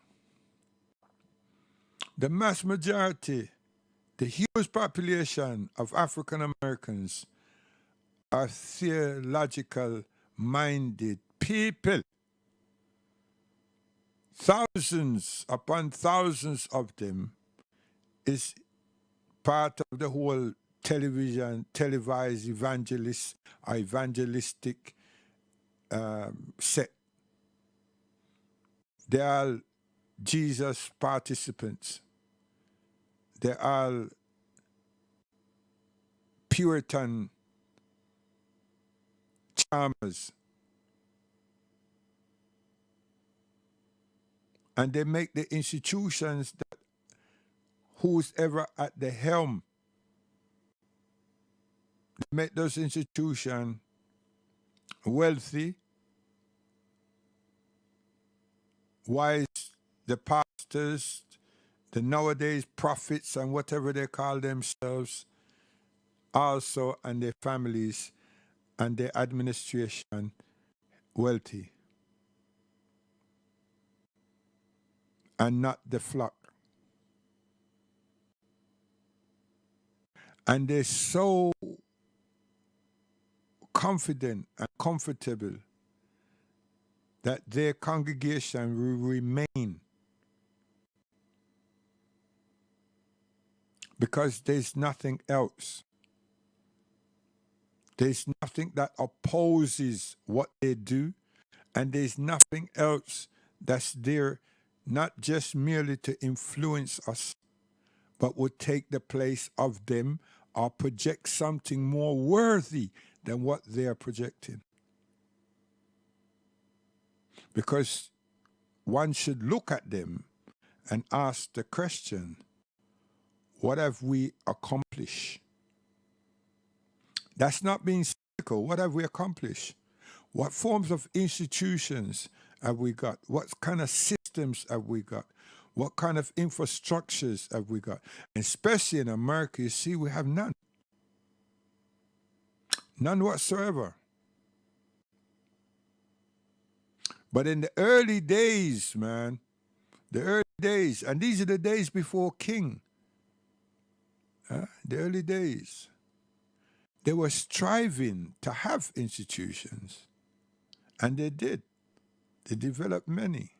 the mass majority, the huge population of African Americans are theological minded people. Thousands upon thousands of them is part of the whole televised evangelistic set. They are Jesus participants. They are Puritan charmers. And they make the institutions that who's ever at the helm, they make those institutions wealthy, wise, the pastors, the nowadays prophets and whatever they call themselves, also, and their families and their administration wealthy. And not the flock. And they're so confident and comfortable that their congregation will remain because there's nothing else. There's nothing that opposes what they do, and there's nothing else that's there not just merely to influence us, but would take the place of them or project something more worthy than what they are projecting. Because one should look at them and ask the question, what have we accomplished? That's not being cynical. What have we accomplished? What forms of institutions have we got? What kind of systems have we got? What kind of infrastructures have we got? And especially in America, you see, we have none. None whatsoever. But in the early days, man, the early days, and these are the days before King, the early days, they were striving to have institutions, and they did. They developed many.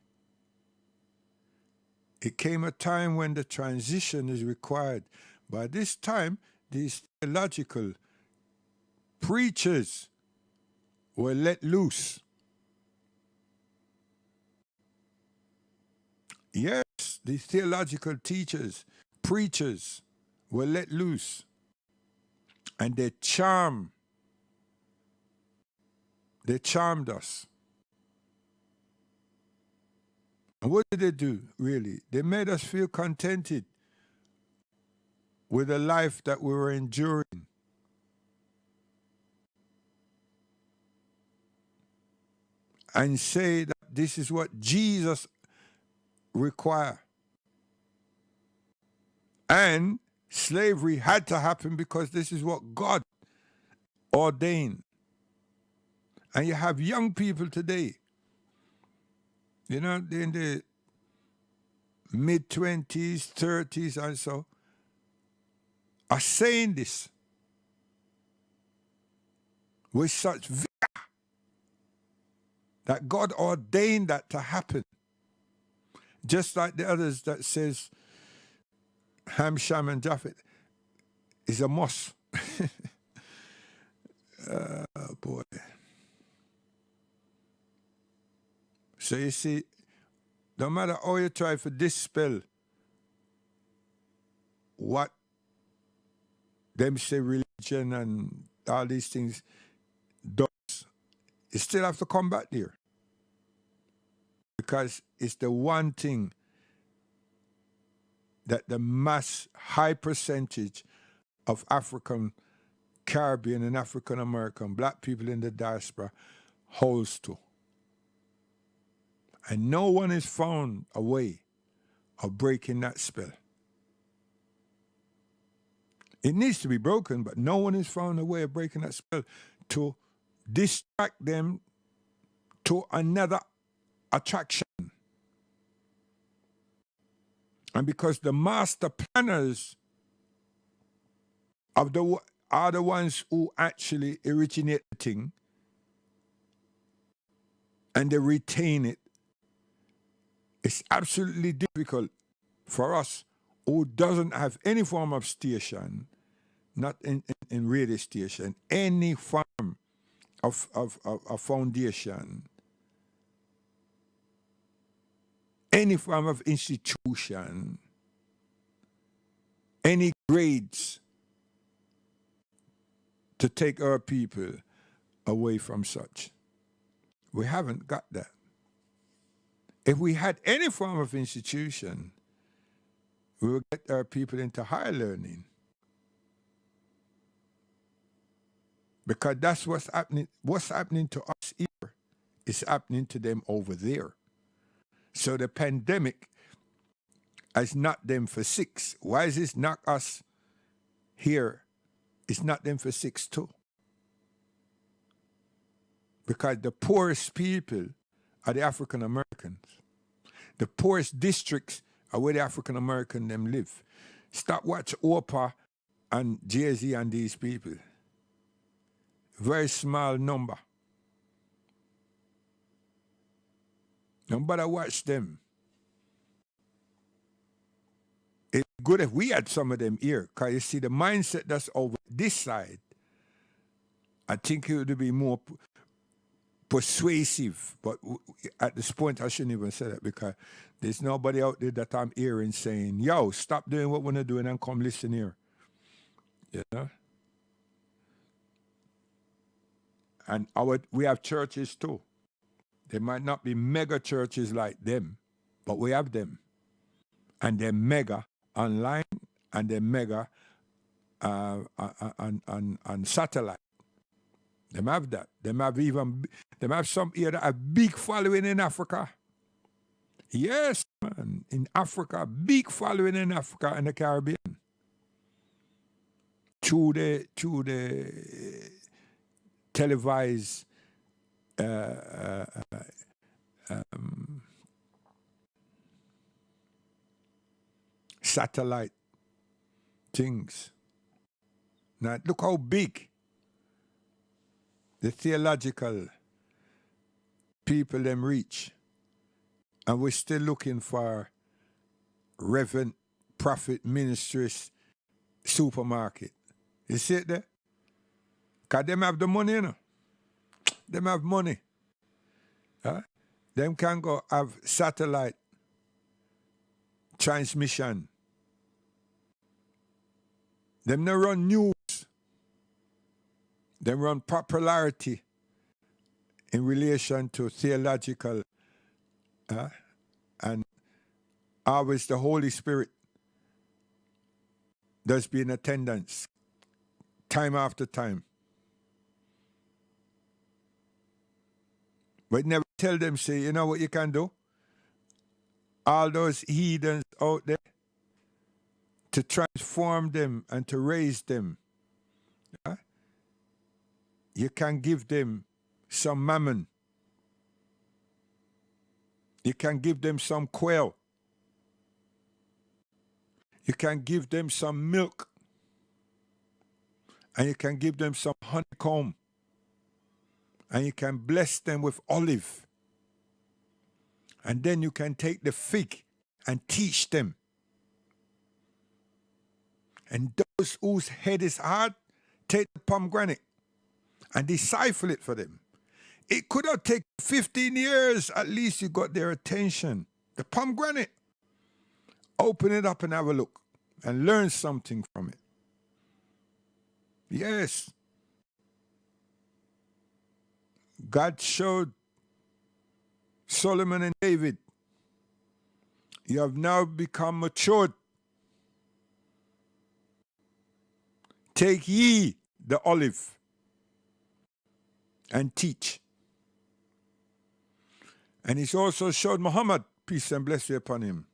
It came a time when the transition is required. By this time, these theological preachers were let loose. Yes, these theological teachers, preachers were let loose. And they charmed us. And what did they do, really? They made us feel contented with the life that we were enduring. And say that this is what Jesus required. And slavery had to happen because this is what God ordained. And you have young people today, in the mid-20s, 30s and so, are saying this with such vigor that God ordained that to happen. Just like the others that says Ham, Shem, and Japheth is a must. Oh, boy. So you see, no matter how you try to dispel what them say religion and all these things does, you still have to come back there. Because it's the one thing that the mass high percentage of African, Caribbean and African American black people in the diaspora holds to. And no one has found a way of breaking that spell. It needs to be broken, but no one has found a way of breaking that spell to distract them to another attraction. And because the master planners are the ones who actually originate the thing and they retain it, it's absolutely difficult for us who doesn't have any form of station, not in radio station, any form of foundation, any form of institution, any grades to take our people away from such. We haven't got that. If we had any form of institution, we would get our people into higher learning. Because that's what's happening. What's happening to us here is happening to them over there. So the pandemic has knocked them for 6. Why is this knock us here? It's not them for 6 too. Because the poorest people are the African Americans. The poorest districts are where the African American them live. Stop watch Oprah and Jay-Z and these people. Very small number. Nobody watch them. It's good if we had some of them here, because you see the mindset that's over this side, I think it would be more persuasive. But at this point, I shouldn't even say that, because there's nobody out there that I'm hearing saying, yo, stop doing what we're not doing and come listen here. You know? And we have churches too. They might not be mega churches like them, but we have them. And they're mega online, and they're mega on satellite. They have that. They have some here that have big following in Africa. Yes, man. In Africa, big following in Africa and the Caribbean. Through the televised satellite things. Now look how big the theological people them reach, and we're still looking for Reverend Prophet Ministries supermarket. You see it there? Because them have the money, you know. Them have money. Huh? Them can go have satellite transmission. Them no run news. Them run popularity in relation to theological and always the Holy Spirit does be in attendance time after time. But never tell them, say, you know what you can do? All those heathens out there, to transform them and to raise them, you can give them some mammon. You can give them some quail. You can give them some milk. And you can give them some honeycomb. And you can bless them with olive. And then you can take the fig and teach them. And those whose head is hard, take the pomegranate and decipher it for them. It could have taken 15 years, at least you got their attention. The pomegranate. Open it up and have a look and learn something from it. Yes. God showed Solomon and David, you have now become matured. Take ye the olive and teach. And he's also showed Muhammad, peace and blessing upon him,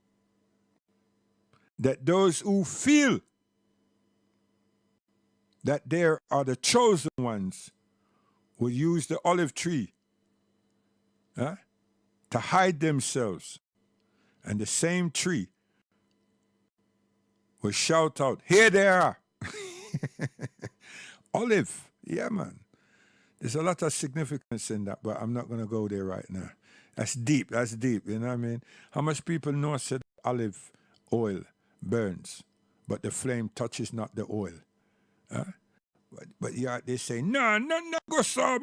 that those who feel that they are the chosen ones will use the olive tree to hide themselves. And the same tree will shout out, here they are. Olive, yeah, man. There's a lot of significance in that, but I'm not going to go there right now. That's deep, you know what I mean? How much people know said olive oil burns, but the flame touches not the oil? But yeah, they say, no, go so,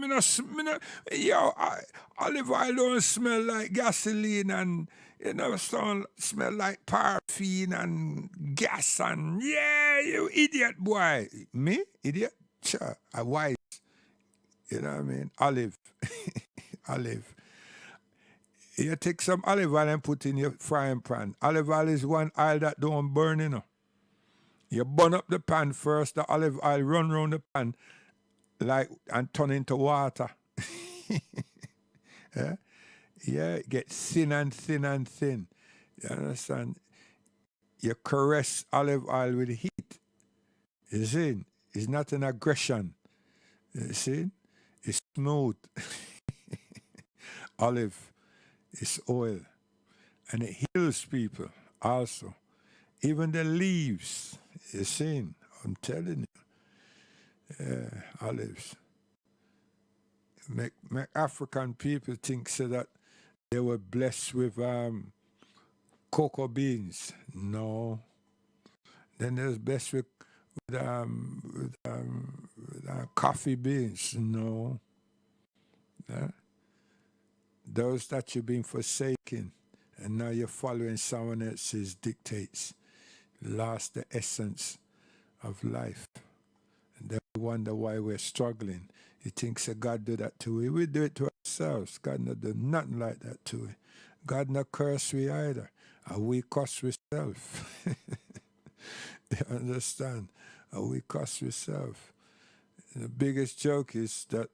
olive oil don't smell like gasoline and, smell like paraffin and gas and, yeah, you idiot boy. Me? Idiot? Sure, I'm wise. You know what I mean? Olive. Olive. You take some olive oil and put in your frying pan. Olive oil is one oil that don't burn, you know. You burn up the pan first, the olive oil run round the pan and turn into water. Yeah, it gets thin and thin and thin. You understand? You caress olive oil with heat. You see? It's not an aggression. You see? It's smooth. Olive is oil. And it heals people also. Even the leaves, you see? I'm telling you. Yeah, olives. Make African people think so that they were blessed with cocoa beans. No. Then they're blessed with coffee beans. No. Yeah? Those that you've been forsaken and now you're following someone else's dictates, lost the essence of life. And then we wonder why we're struggling. He thinks that God do that to we. We do it to ourselves. God not do nothing like that to we. God not curse we either. And we curse we self. You understand? And we curse we self. The biggest joke is that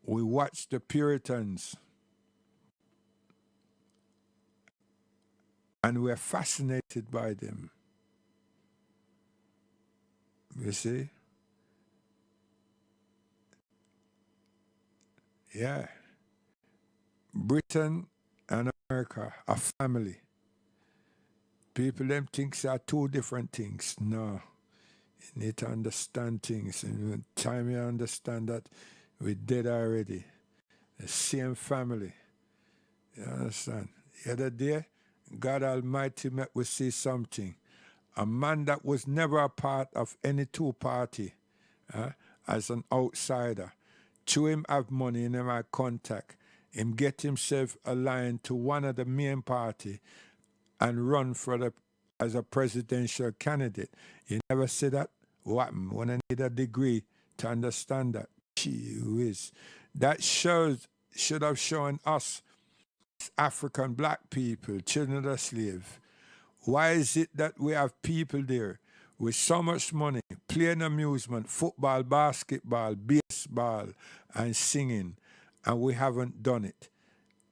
we watch the Puritans and we're fascinated by them. You see? Yeah. Britain and America are family. People them think are two different things. No. You need to understand things. And when time you understand that, we're dead already. The same family. You understand? The other day, God Almighty met we see something. A man that was never a part of any two-party, as an outsider, to him have money in my contact, him get himself aligned to one of the main party, and run as a presidential candidate. You never say that? What? When I need a degree to understand that. Gee whiz. That should have shown us, African black people, children of the slave. Why is it that we have people there with so much money, playing amusement, football, basketball, baseball, and singing, and we haven't done it?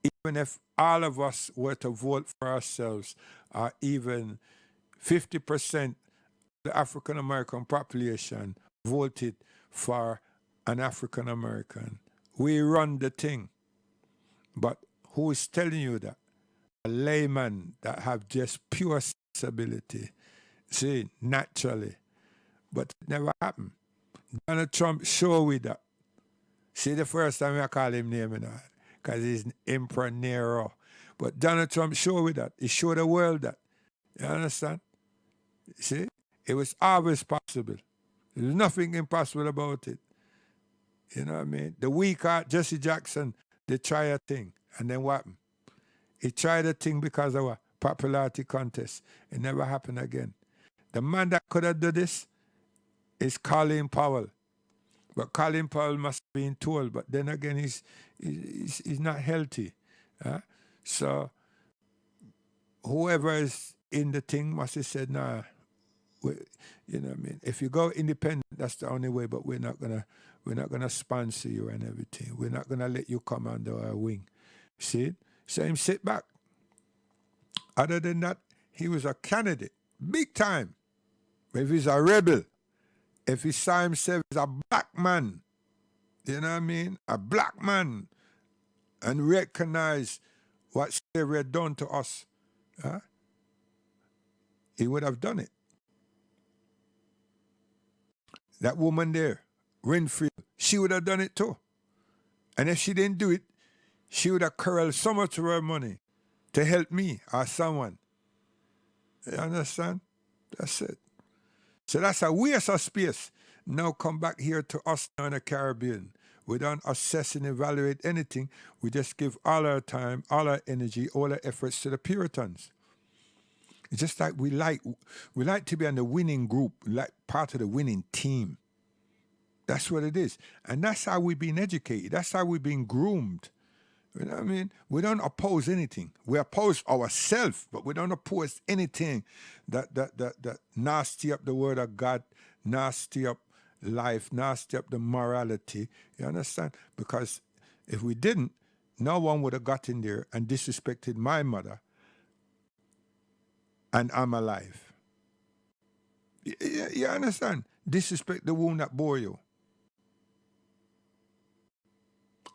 Even if all of us were to vote for ourselves, or even 50% of the African American population voted for an African American, we run the thing. But who is telling you that? A layman that have just pure sensibility. See, naturally. But it never happened. Donald Trump show with that. See, the first time I call him name, because he's Emperor Nero. But Donald Trump show with that. He showed the world that. You understand? See? It was always possible. There's nothing impossible about it. You know what I mean? The weak heart, Jesse Jackson, they try a thing. And then what happened? He tried a thing because of a popularity contest. It never happened again. The man that could have done this is Colin Powell. But Colin Powell must have been told. But then again, he's not healthy. So whoever is in the thing must have said, nah, you know what I mean? If you go independent, that's the only way, but we're not gonna sponsor you and everything. We're not gonna let you come under our wing. See it? So him sit back. Other than that, he was a candidate, big time. If he's a rebel, if he saw himself as a black man, you know what I mean? A black man, and recognize what slavery had done to us, he would have done it. That woman there, Renfield, she would have done it too. And if she didn't do it, she would have corralled so much of her money to help me or someone. You understand? That's it. So that's a waste of space. Now come back here to us now in the Caribbean. We don't assess and evaluate anything. We just give all our time, all our energy, all our efforts to the Puritans. It's just like we like to be on the winning group, like part of the winning team. That's what it is. And that's how we've been educated. That's how we've been groomed. You know what I mean? We don't oppose anything. We oppose ourselves, but we don't oppose anything that nasty up the word of God, nasty up life, nasty up the morality. You understand? Because if we didn't, no one would have got in there and disrespected my mother, and I'm alive. You understand? Disrespect the womb that bore you.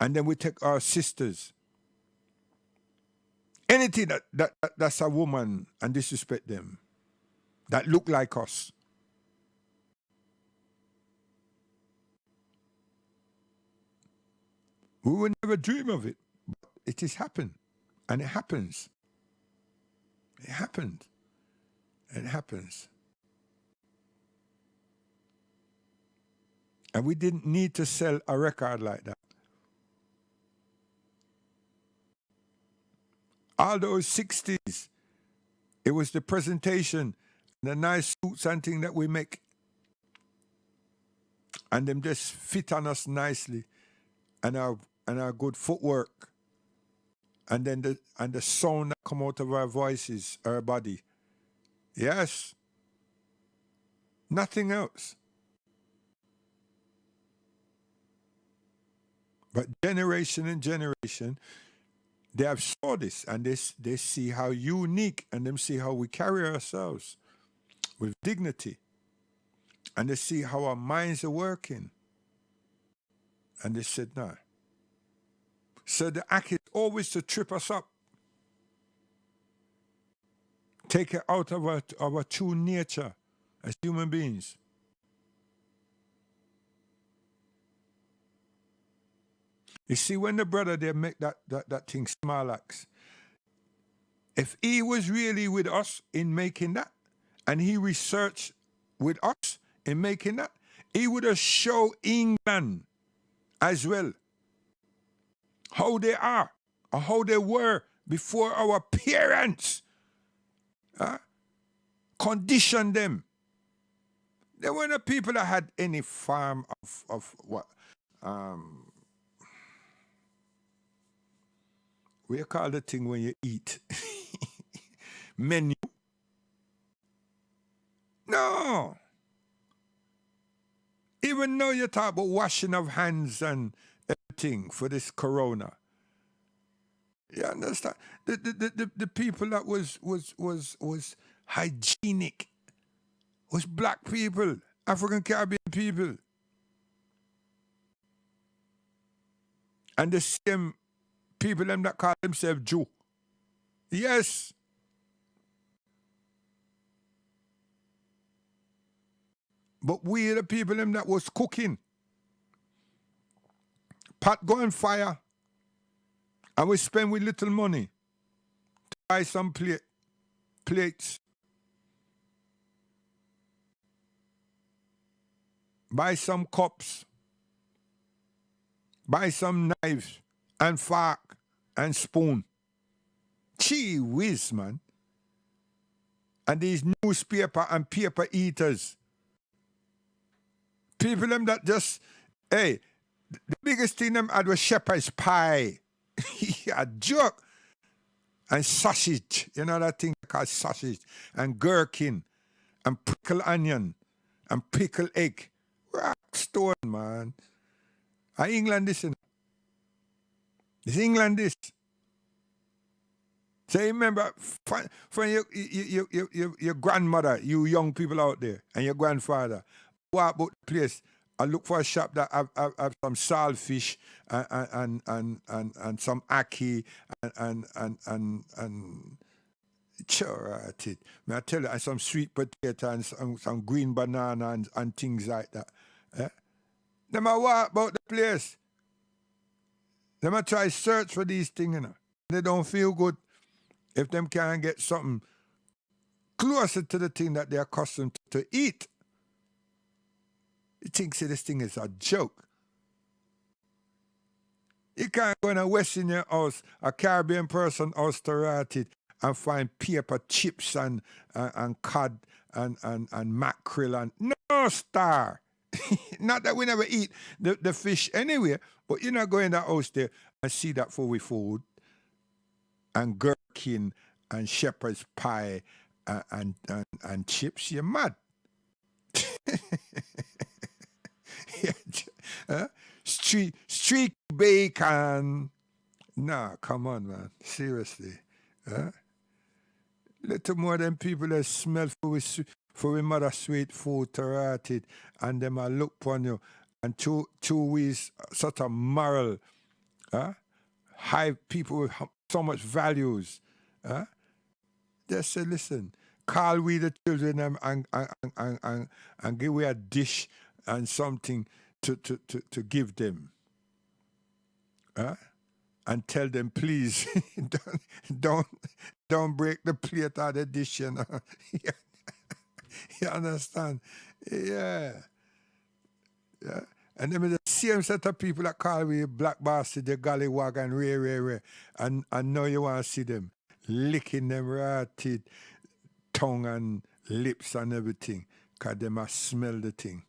And then we take our sisters. Anything that's a woman and disrespect them, that look like us. We would never dream of it. But it has happened. And it happens. It happened. It happens. And we didn't need to sell a record like that. All those 60s, it was the presentation, the nice suits and things that we make. And them just fit on us nicely. And our good footwork. And then the sound that come out of our voices, our body. Yes. Nothing else. But generation and generation, they have saw this and they see how unique and they see how we carry ourselves with dignity. And they see how our minds are working. And they said, no. So the act is always to trip us up. Take it out of our true nature as human beings. You see, when the brother they make that thing Smilax, if he was really with us in making that, and he researched with us in making that, he would have showed England as well how they are or how they were before our parents Condition them. There weren't the people that had any farm of what what you call the thing when you eat? Menu. No. Even though you talk about washing of hands and everything for this corona. You understand? The people that was hygienic was black people, African Caribbean people. And the same people them that call themselves Jew. Yes. But we the people them that was cooking. Pot go on fire. And we spend with little money to buy some plates. Buy some cups. Buy some knives and fork and spoon. Gee whiz, man. And these newspaper and paper eaters. People them that just, hey, the biggest thing them had was shepherd's pie. A joke. And sausage. You know that thing called sausage. And gherkin. And pickled onion. And pickled egg. Rock stone, man. England this, you know. It's England this. So remember, for your grandmother, you young people out there, and your grandfather, walk about the place and look for a shop that have some saltfish and some ackee and sure it. May I tell you, and some sweet potato and some green banana and things like that. Them a walk about the place. Them a try search for these things, you know. They don't feel good if them can't get something closer to the thing that they're accustomed to eat. You think this thing is a joke. You can't go in a West Indian house, a Caribbean person house to rat it and find paper chips and cod and mackerel and no star. Not that we never eat the fish anyway, but you're not going to that house there and see that for we food and gherkin and shepherd's pie and chips. You're mad. Street bacon. Nah, come on, man. Seriously. Little more than people that smell for we mother sweet food to rat it, and them a look upon you, and two ways sort of moral, high people with so much values. They say, listen, call we the children and give we a dish and something to give them. And tell them, please, don't break the plate or the dish, you know. You understand? Yeah. And then the same set of people that call me black bastard, the gollywog and rare. And now you want to see them licking them rotted tongue and lips and everything, because they must smell the thing.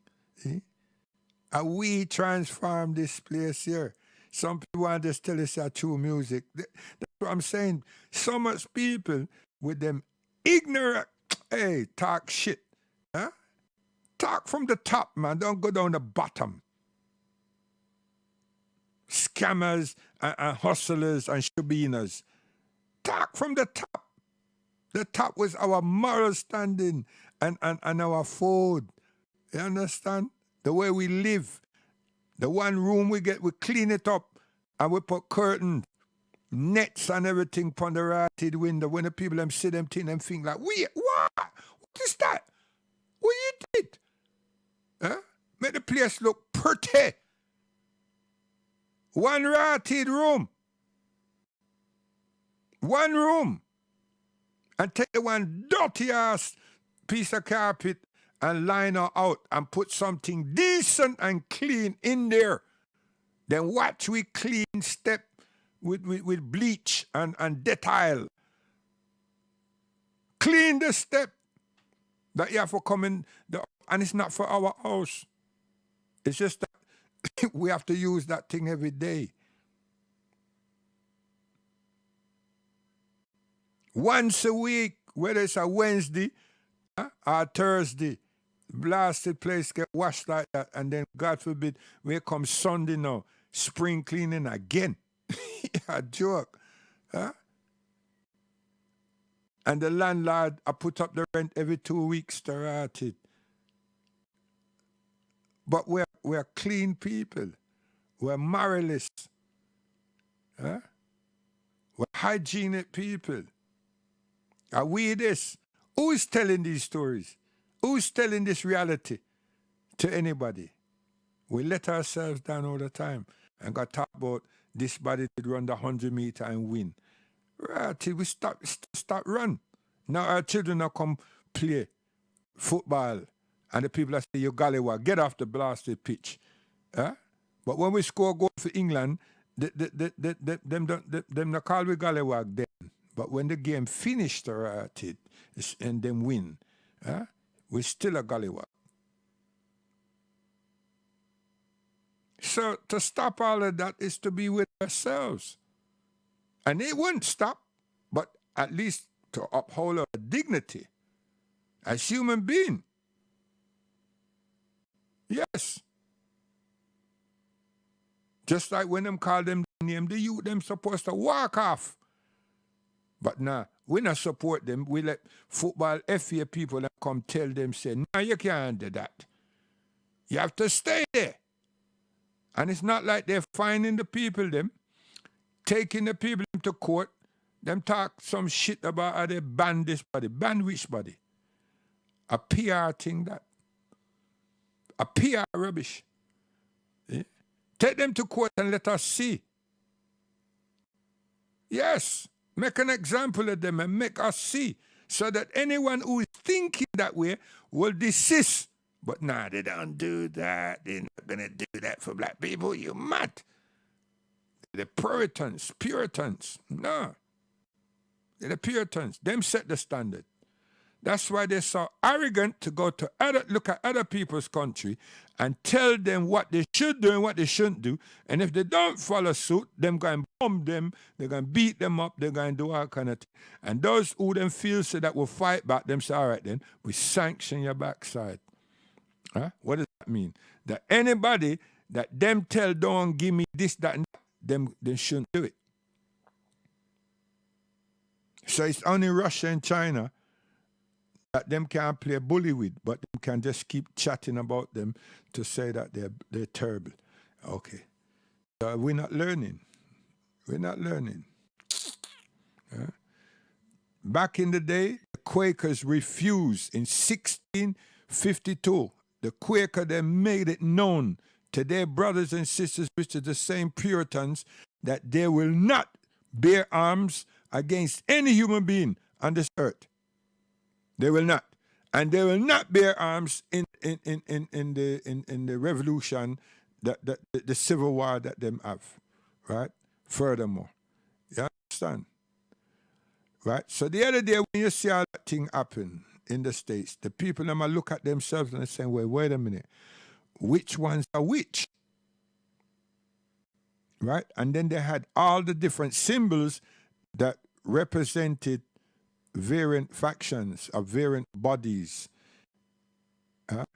And we transform this place here. Some people want to just tell us that true music. That's what I'm saying. So much people with them ignorant, hey, talk shit. Talk from the top, man. Don't go down the bottom. Scammers and hustlers and shabinas. Talk from the top. The top was our moral standing and our food. You understand? The way we live. The one room we get, we clean it up and we put curtains, nets and everything upon the ratted window. When the people them see them thing, them think like, wait, what? What is that? What you did? Make the place look pretty. One ratted room. One room. And take the one dirty ass piece of carpet and line her out and put something decent and clean in there. Then watch we clean step with bleach and Dettol. clean the step that you have to come in, and it's not for our house. It's just that we have to use that thing every day. Once a week, whether it's a Wednesday or Thursday, blasted place get washed like that, and then God forbid, when it comes Sunday now, spring cleaning again. A joke. Huh? And the landlord, I put up the rent every 2 weeks to rot it. But we're clean people. We're moralists. Huh? We're hygienic people. Are we this? Who is telling these stories? Who's telling this reality to anybody? We let ourselves down all the time and got talk about this body did run the 100-meter and win. Right, till we start run. Now our children now come play football, and the people that say, you gallywag, get off the blasted pitch. But when we score a goal for England, them not call we gallywag then. But when the game finished and them win, we're still a gallywag. So to stop all of that is to be with ourselves. And it won't stop, but at least to uphold our dignity as human beings. Yes. Just like when them call them name, the youth them supposed to walk off. But now, we not support them. We let football FA people that come tell them, say, no, you can't do that. You have to stay there. And it's not like they're finding the people, them, taking the people to court, them talk some shit about how they ban this body. Ban which body? A PR thing that. A PR rubbish. Yeah? Take them to court and let us see. Yes. Make an example of them and make us see, so that anyone who is thinking that way will desist. But nah, they don't do that. They're not going to do that for black people. You mad. The Puritans. No. They're the Puritans. Them set the standard. That's why they're so arrogant to go to look at other people's country and tell them what they should do and what they shouldn't do. And if they don't follow suit, them going to bomb them, they're going to beat them up, they're going to do all kind of things. And those who then feel so that will fight back, them say, all right then, we sanction your backside. Huh? What does that mean? That anybody that them tell don't give me this, that, and that, them shouldn't do it. So it's only Russia and China that them can't play bully with, but them can just keep chatting about them to say that they're terrible. Okay. So we're not learning. We're not learning. Back in the day, the Quakers refused in 1652. The Quaker, they made it known to their brothers and sisters, which are the same Puritans, that they will not bear arms against any human being on this earth. They will not. And they will not bear arms in the revolution, the civil war that them have. Right? Furthermore. You understand? Right? So the other day when you see all that thing happen in the States, the people them look at themselves and they say, well, wait a minute. Which ones are which? Right? And then they had all the different symbols that represented variant factions of variant bodies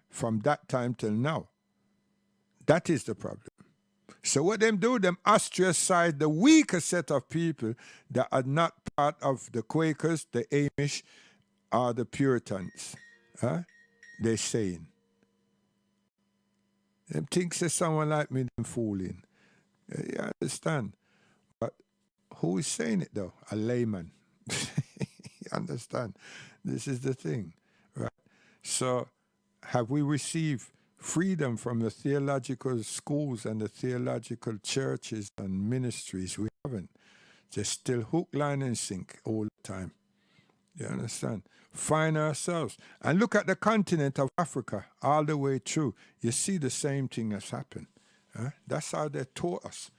from that time till now. That is the problem. So what them do, them ostracize the weaker set of people that are not part of the Quakers, the Amish, or the Puritans. They're saying. Them thinks that someone like me, them fooling. You understand? But who is saying it though? A layman. You understand? This is the thing, right? So have we received freedom from the theological schools and the theological churches and ministries? We haven't. Just still hook, line, and sink all the time. You understand? Find ourselves. And look at the continent of Africa all the way through. You see the same thing has happened. That's how they taught us.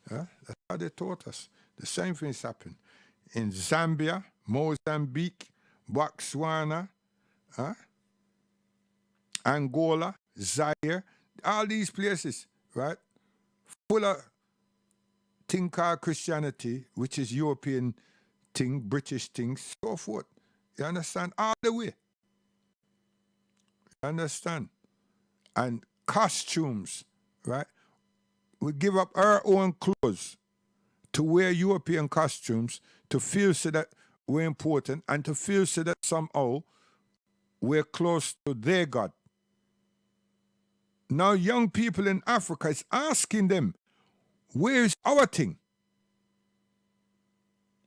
That's how they taught us. The same thing has happened. In Zambia, Mozambique, Botswana, Angola, Zaire, all these places, right? Full of thing called Christianity, which is European thing, British thing, so forth. You understand? All the way. You understand? And costumes, right? We give up our own clothes to wear European costumes to feel so that we're important and to feel so that somehow we're close to their God. Now young people in Africa is asking them, where's our thing?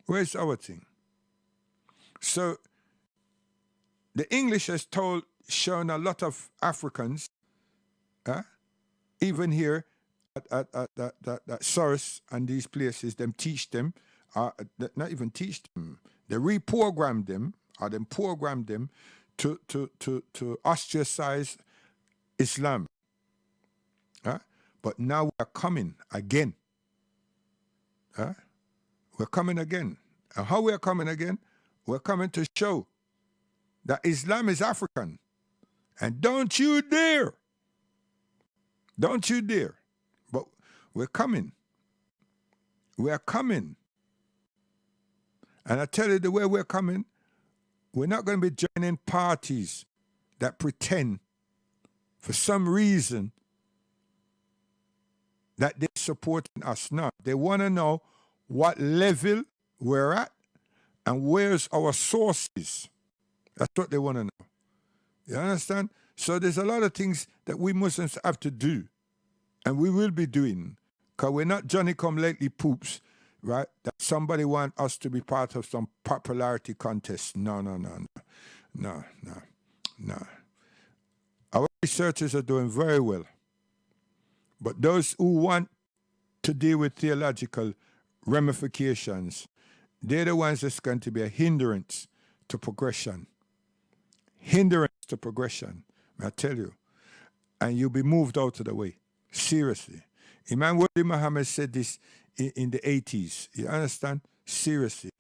Where's our thing? So the English has shown a lot of Africans, even here at Source and these places, them teach them, not even teach them, they reprogram them, or them program them to ostracize Islam. But now we're coming again. We're coming again. And how we're coming again? We're coming to show that Islam is African. And don't you dare. Don't you dare. But we're coming. We're coming. And I tell you the way we're coming, we're not going to be joining parties that pretend for some reason that they're supporting us. No, they want to know what level we're at and where's our sources. That's what they want to know. You understand? So there's a lot of things that we Muslims have to do, and we will be doing, because we're not Johnny-come-lately poops, right? That somebody wants us to be part of some popularity contest. No. Our researchers are doing very well. But those who want to deal with theological ramifications, they're the ones that's going to be a hindrance to progression. Hindrance to progression, I tell you. And you'll be moved out of the way. Seriously. Imam Wali Muhammad said this in the 80s. You understand? Seriously.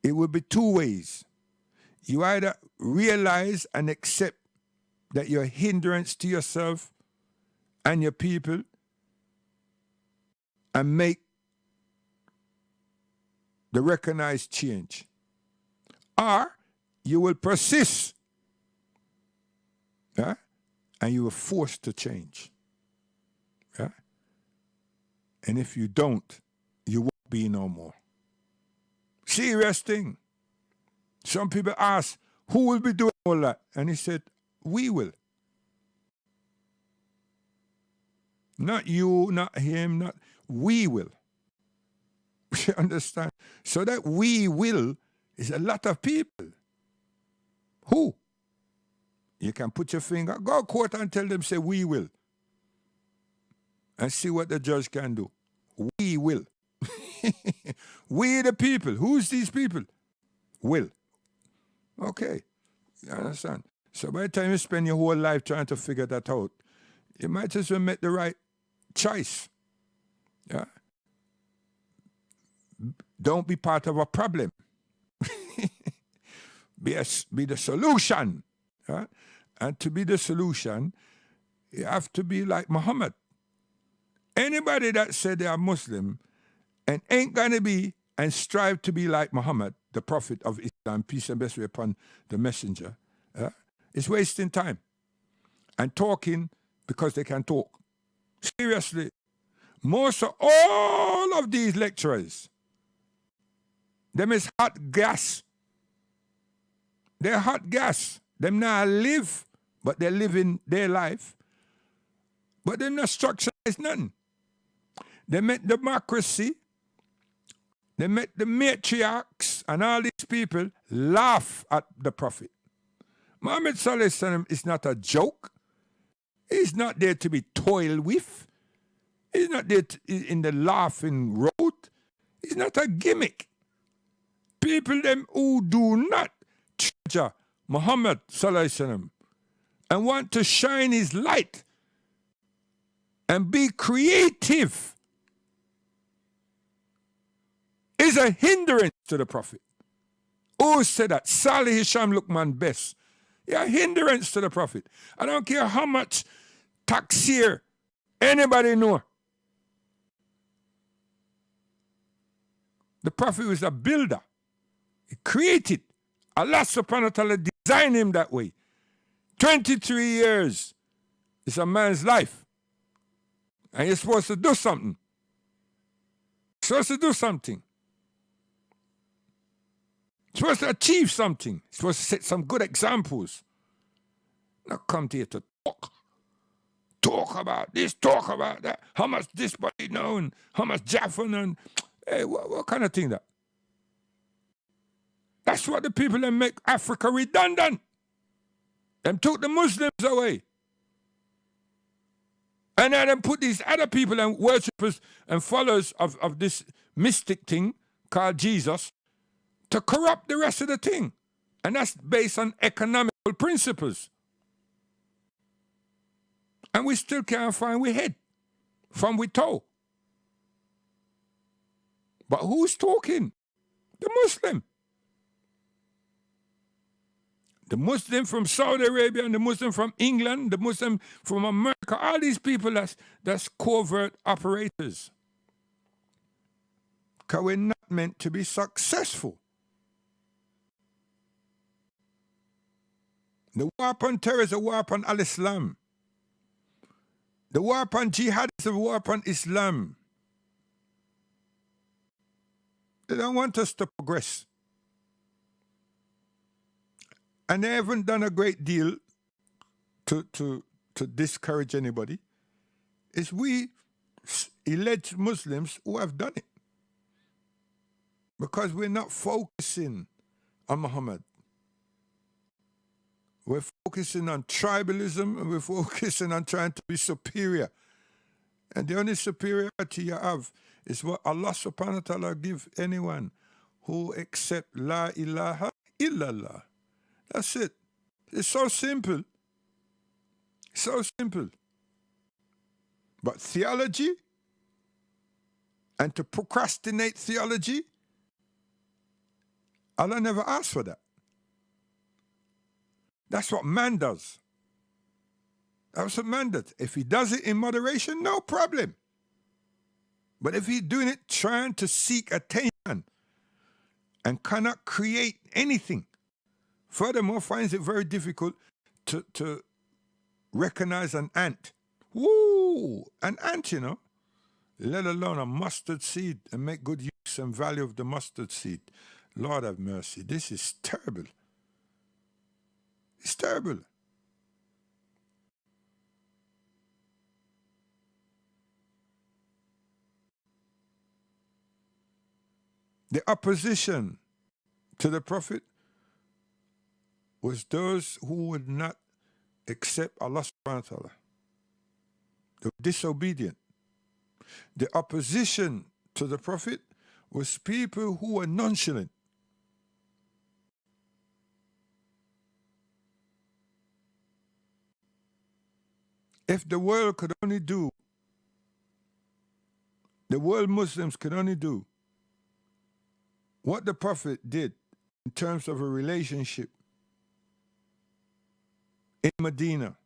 It will be two ways. You either realize and accept that you're a hindrance to yourself and your people and make the recognized change, or you will persist, and you are forced to change. And if you don't, you won't be no more. Serious thing. Some people ask, who will be doing all that? And he said, we will. Not you, not him, not we will. You understand? So that we will is a lot of people. Who? You can put your finger, go to court and tell them, say, we will. And see what the judge can do. We will. We the people. Who's these people? Will. Okay. You understand? So by the time you spend your whole life trying to figure that out, you might as well make the right choice. Yeah. Don't be part of a problem. Be the solution. Yeah? And to be the solution, you have to be like Muhammad. Anybody that said they are Muslim and ain't going to be and strive to be like Muhammad, the prophet of Islam, peace and blessings upon the messenger, is wasting time and talking because they can talk. Seriously. Most of all of these lecturers, them is hot gas. They're hot gas. Them now live, but they're living their life. But they're not structurized nothing. They make democracy. They make the matriarchs and all these people laugh at the prophet. Muhammad Sallallahu Alaihi Wasallam is not a joke. He's not there to be toiled with. He's not there in the laughing road. He's not a gimmick. People them who do not treasure Muhammad Sallallahu Alaihi Wasallam and want to shine his light and be creative is a hindrance to the prophet. Who said that? Salih Hisham Lukman Best. You're a hindrance to the Prophet. I don't care how much taxir anybody know. The Prophet was a builder. He created. Allah subhanahu wa ta'ala designed him that way. 23 years is a man's life. And you're supposed to do something. You're supposed to do something. You're supposed to achieve something. You're supposed to set some good examples. Not come here to talk. Talk about this, talk about that. How much this body known, how much Jaffa known. Hey, what kind of thing that? That's what the people that make Africa redundant. Them took the Muslims away. And now them put these other people and worshippers and followers of this mystic thing called Jesus to corrupt the rest of the thing. And that's based on economical principles. And we still can't find we head from we toe. But who's talking? The Muslim. The Muslim from Saudi Arabia and the Muslim from England, the Muslim from America, all these people that's covert operators. Because we're not meant to be successful. The war upon terror is a war upon al-Islam. The war upon jihad is a war upon Islam. They don't want us to progress. And they haven't done a great deal to discourage anybody. It's we alleged Muslims who have done it. Because we're not focusing on Muhammad. We're focusing on tribalism and we're focusing on trying to be superior. And the only superiority you have is what Allah subhanahu wa ta'ala give anyone who accept La ilaha illallah. That's it. It's so simple. So simple. But theology and to procrastinate theology, Allah never asked for that. That's what man does. That's what man does. If he does it in moderation, no problem. But if he's doing it trying to seek attention and cannot create anything, furthermore finds it very difficult to recognize an ant. Woo! An ant, you know, let alone a mustard seed and make good use and value of the mustard seed. Lord have mercy. This is terrible. It's terrible. The opposition to the Prophet was those who would not accept Allah subhanahu wa ta'ala. They were disobedient. The opposition to the Prophet was people who were nonchalant. If the world could only do, the world Muslims could only do what the Prophet did in terms of a relationship in Medina,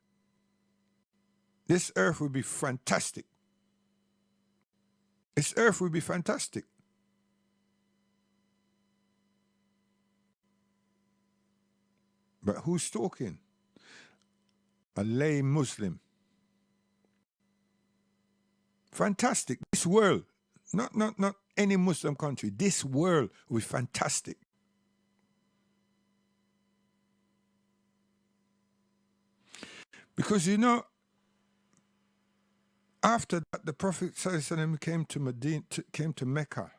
this earth would be fantastic. This earth would be fantastic. But who's talking? A lay Muslim. Fantastic. This world, not any Muslim country, this world will be fantastic. Because, you know, after that, the Prophet ﷺ came to Medina, came to Mecca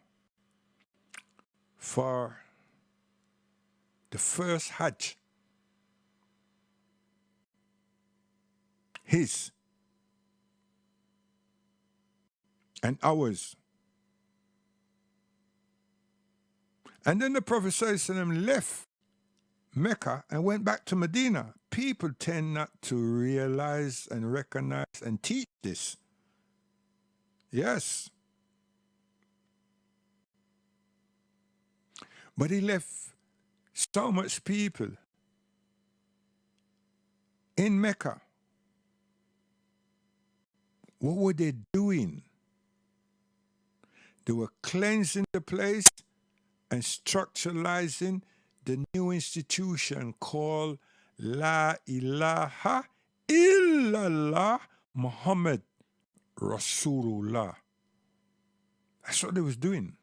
for the first Hajj. His and ours. And then the Prophet ﷺ left Mecca and went back to Medina. People tend not to realize and recognize and teach this. Yes. But he left so much people in Mecca. What were they doing? They were cleansing the place and structuralizing the new institution called La ilaha illallah Muhammad Rasulullah. That's what they was doing.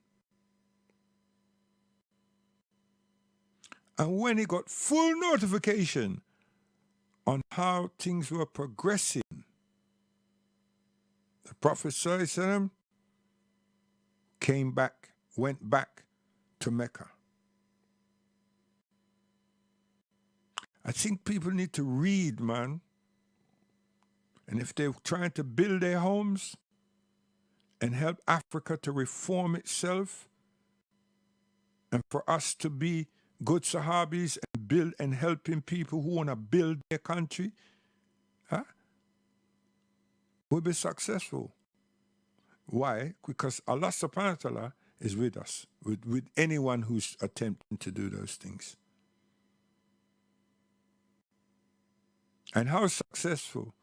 And when he got full notification on how things were progressing, the Prophet ﷺ went back to Mecca. I think people need to read, man. And if they're trying to build their homes and help Africa to reform itself, and for us to be good Sahabis and build and helping people who want to build their country, we'll be successful. Why? Because Allah subhanahu wa ta'ala is with us, with anyone who's attempting to do those things. And how successful?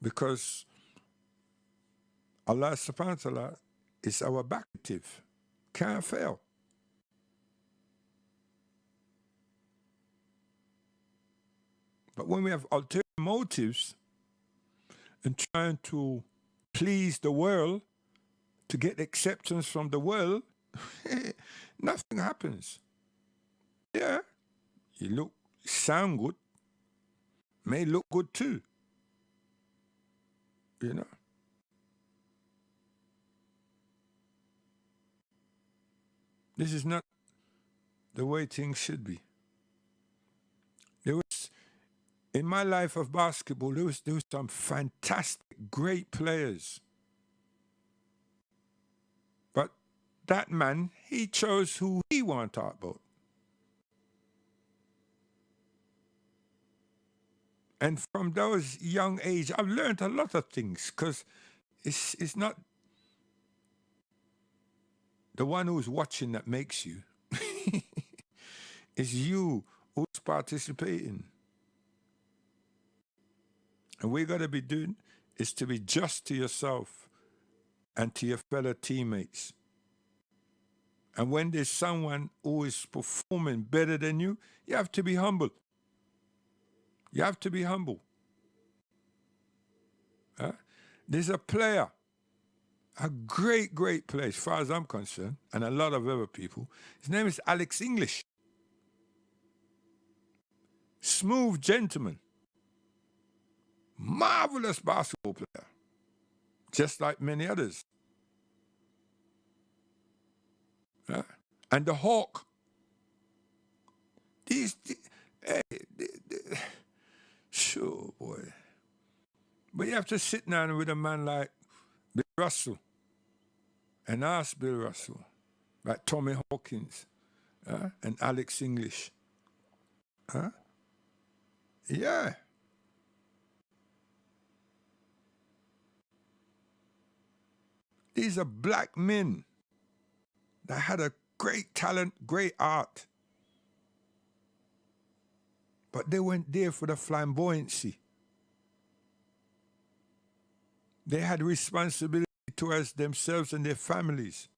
Because Allah subhanahu wa ta'ala is our backative. Can't fail. But when we have ulterior motives and trying to please the world, to get acceptance from the world, nothing happens. Yeah, you sound good, may look good too. You know. This is not the way things should be. There was, in my life of basketball, there was some fantastic, great players. But that man, he chose who he wanted to talk about. And from those young age, I've learned a lot of things, because it's not the one who's watching that makes you. It's you who's participating. And what you got to be doing is to be just to yourself and to your fellow teammates. And when there's someone who is performing better than you have to be humble. You have to be humble. There's a player, a great, great player, as far as I'm concerned, and a lot of other people. His name is Alex English. Smooth gentleman. Marvelous basketball player. Just like many others. And the Hawk. Sure, boy. But you have to sit down with a man like Bill Russell and ask Bill Russell, like Tommy Hawkins and Alex English. Yeah. These are black men that had a great talent, great art. But they weren't there for the flamboyancy. They had responsibility towards themselves and their families.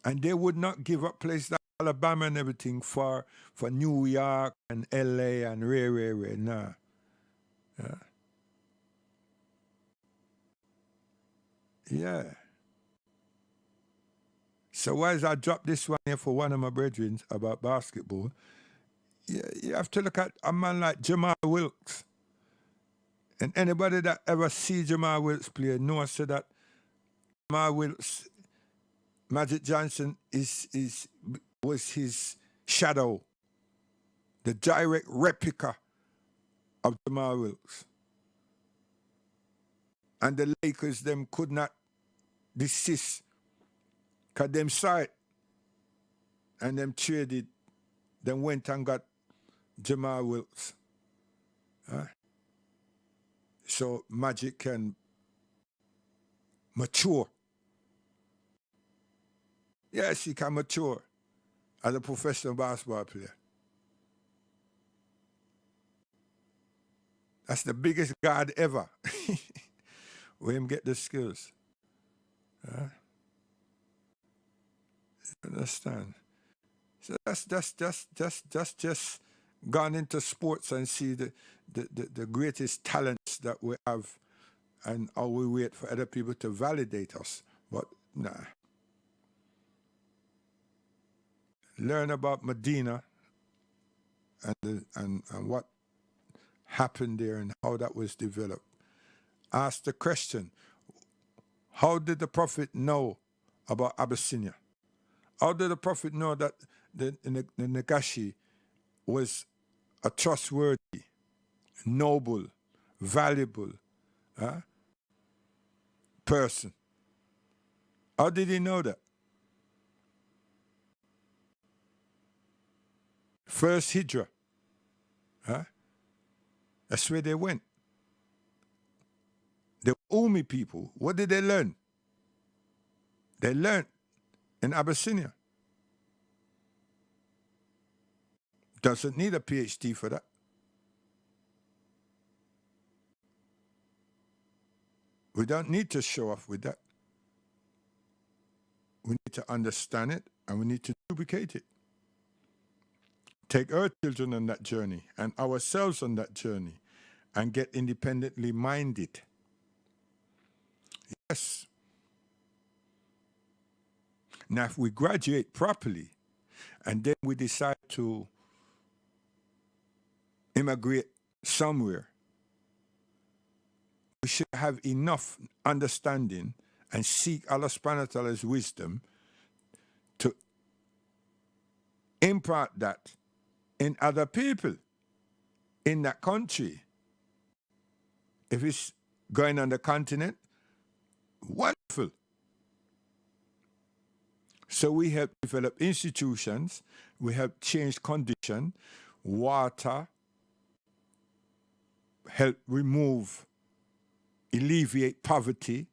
And they would not give up places like Alabama and everything for New York and LA and rare. Nah. Yeah. So as I drop this one here for one of my brethren about basketball, you have to look at a man like Jamal Wilkes. And anybody that ever see Jamal Wilkes play knows that Jamal Wilkes, Magic Johnson was his shadow, the direct replica of Jamal Wilkes. And the Lakers, them could not desist, because them saw it, and them traded, then went and got Jamal Wilkes. So Magic can mature. Yes, he can mature. as a professional basketball player. That's the biggest God ever. Where him get the skills. Understand? So that's just gone into sports and see the greatest talents that we have, and how we wait for other people to validate us. But nah. Learn about Medina and what happened there and how that was developed. Ask the question, how did the Prophet know about Abyssinia? How did the Prophet know that the Nagashi was a trustworthy, noble, valuable person? How did he know that? First Hijrah. That's where they went. The Umi people, what did they learn? They learned in Abyssinia. Doesn't need a PhD for that. We don't need to show off with that. We need to understand it, and we need to duplicate it. Take our children on that journey and ourselves on that journey and get independently minded. Yes. Now, if we graduate properly and then we decide to immigrate somewhere, we should have enough understanding and seek Allah subhanahu wa ta'ala's wisdom to impart that in other people in that country. If it's going on the continent, wonderful. So we help develop institutions, we help change condition, water, help remove, alleviate poverty.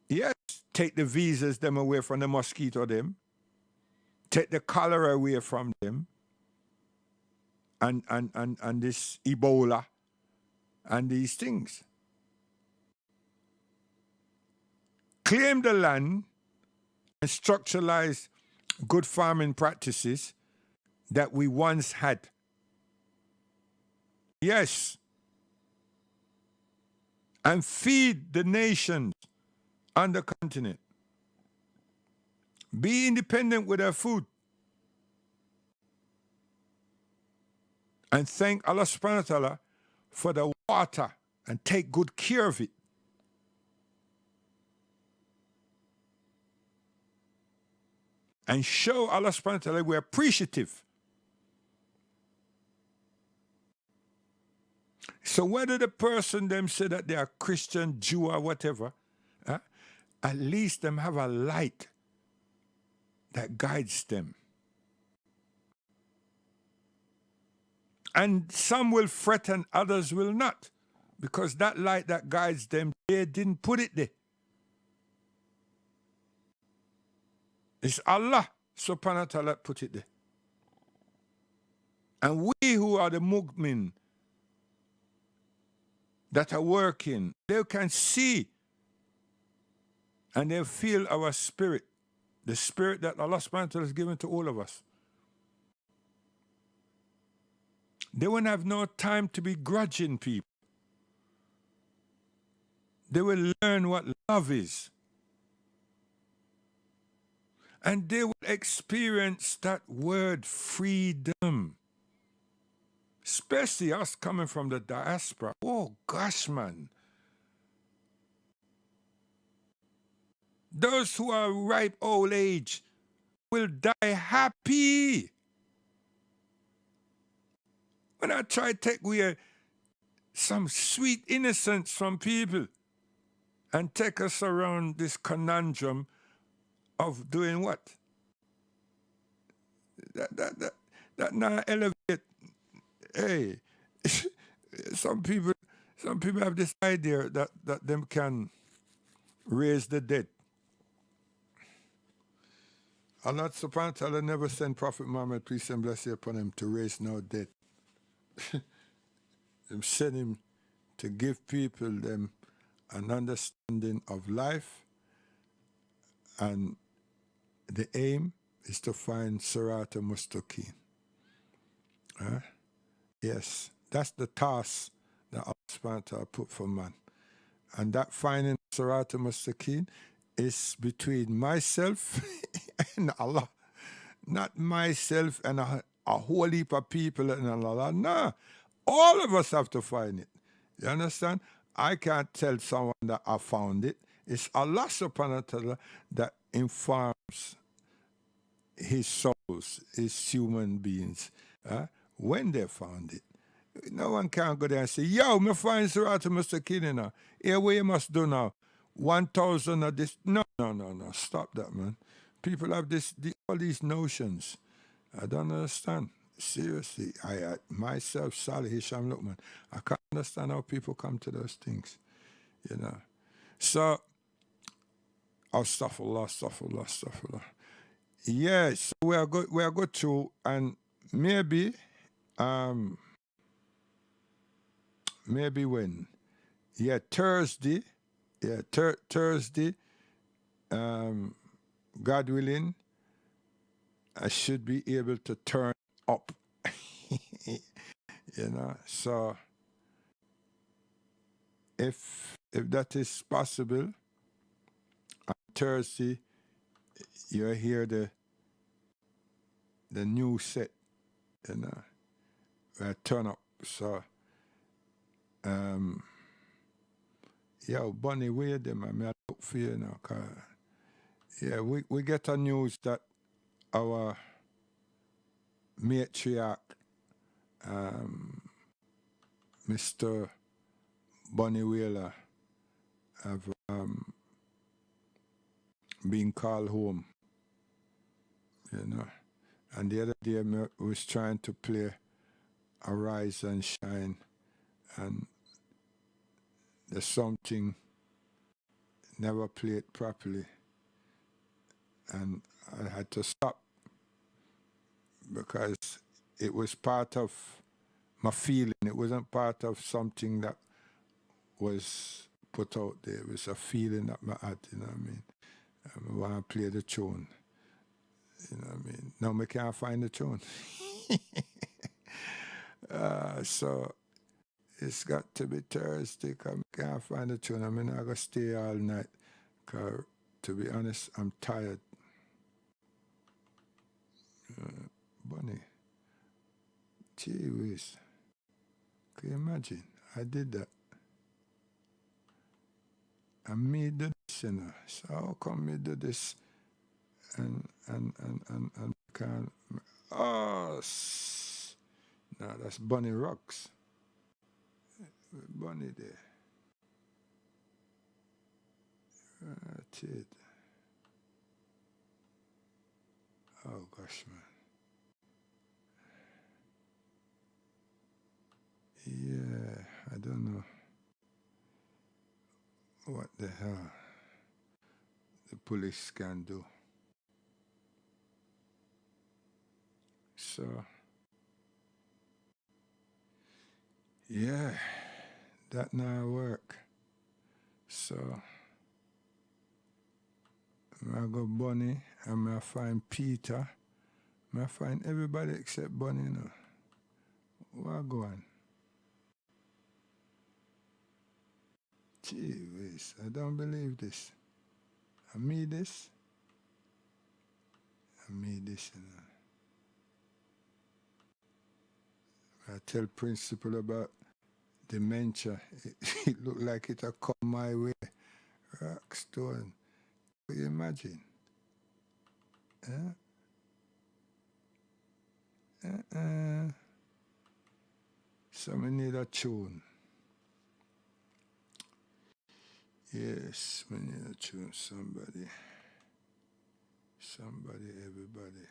Yes, take the visas them away from the mosquito them, take the cholera away from them, and this Ebola and these things. Claim the land and structuralize good farming practices that we once had. Yes. And feed the nations on the continent. Be independent with our food. And thank Allah subhanahu wa ta'ala for the water and take good care of it. And show Allah subhanahu wa ta'ala we're appreciative. So whether the person them say that they are Christian, Jew, or whatever, at least them have a light that guides them. And some will fret and others will not, because that light that guides them, they didn't put it there. It's Allah subhanahu wa ta'ala put it there. And we who are the mu'min that are working, they can see and they feel our spirit, the spirit that Allah subhanahu wa ta'ala has given to all of us. They won't have no time to be grudging people. They will learn what love is. And they will experience that word freedom. Especially us coming from the diaspora. Oh gosh, man. Those who are ripe old age will die happy. When I try to take away some sweet innocence from people and take us around this conundrum of doing what? That now elevate. Hey, some people have this idea that them can raise the dead. Allah subhanahu wa ta'ala never sent Prophet Muhammad, peace and blessing upon him, to raise no dead. He sent him to give people them an understanding of life, and the aim is to find Sirata Mustaqim. Yes, that's the task that Allah subhanahu wa ta'ala put for man. And that finding Sirata Mustaqim is between myself and Allah. Not myself and a whole heap of people and Allah. No, all of us have to find it. You understand? I can't tell someone that I found it. It's Allah subhanahu wa ta'ala that informs his souls, his human beings, when they found it. No one can go there and say, yo, me find Sirata Mustaqim now. Here what you must do now. 1,000 of this. No. Stop that, man. People have all these notions. I don't understand. Seriously, I myself, Salih Hisham Lukman, I can't understand how people come to those things. You know. So, astaghfirullah. Yes, we are good to, and maybe when? Yeah, Thursday. Yeah, Thursday. God willing, I should be able to turn up. You know, so if that is possible, on Thursday you hear the new set, you know, I turn up. So yo, Bunny, where them? I mean, I look for you now, 'cause yeah, we get a news that our matriarch, Mr. Bunny Wheeler, have been called home, you know. And the other day I was trying to play Arise and Shine, and there's something never played properly, and I had to stop because it was part of my feeling. It wasn't part of something that was put out there. It was a feeling that I had, you know what I mean? I want to play the tune, you know what I mean? Now I can't find the tune. So it's got to be Thursday, because I can't find the tune. I mean, I'm going to stay all night, because to be honest, I'm tired. Bunny, gee whiz. Can you imagine? I did that. And me do this, you know. So how come me do this and can't? Oh, no, that's Bunny Rocks. Bunny there. That's it. Oh gosh, man. Yeah, I don't know what the hell the police can do. So, yeah, that not work. So, I go Bunny, and I find Peter. I find everybody except Bunny, you know. What go on? Gee whiz, I don't believe this. I me this, you know. I tell principal about dementia. It looked like it had come my way. Rockstone. Can you imagine? So we need a tune. Yes, we need a tune. Somebody, everybody.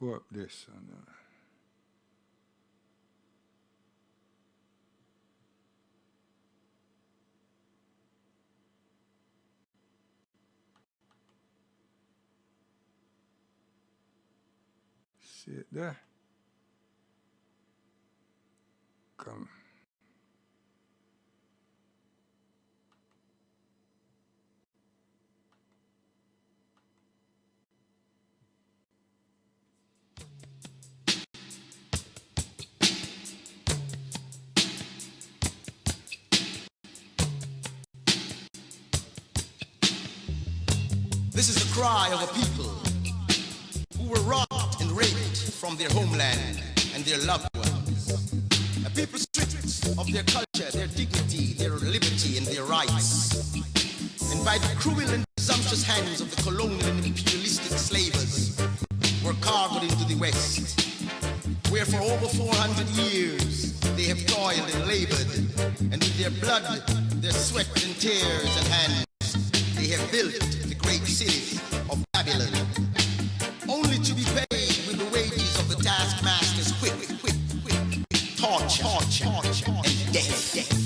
go up this. And, see it there? Come. This is the cry of a people who were robbed and raped from their homeland and their loved ones. A people stripped of their culture, their dignity, their liberty, and their rights. And by the cruel and presumptuous hands of the colonial and imperialistic slavers, were carried into the West, where for over 400 years they have toiled and labored, and with their blood, their sweat and tears and hands, they have built the great city of Babylon, only to be paid with the wages of the taskmaster's whip, torture, and death.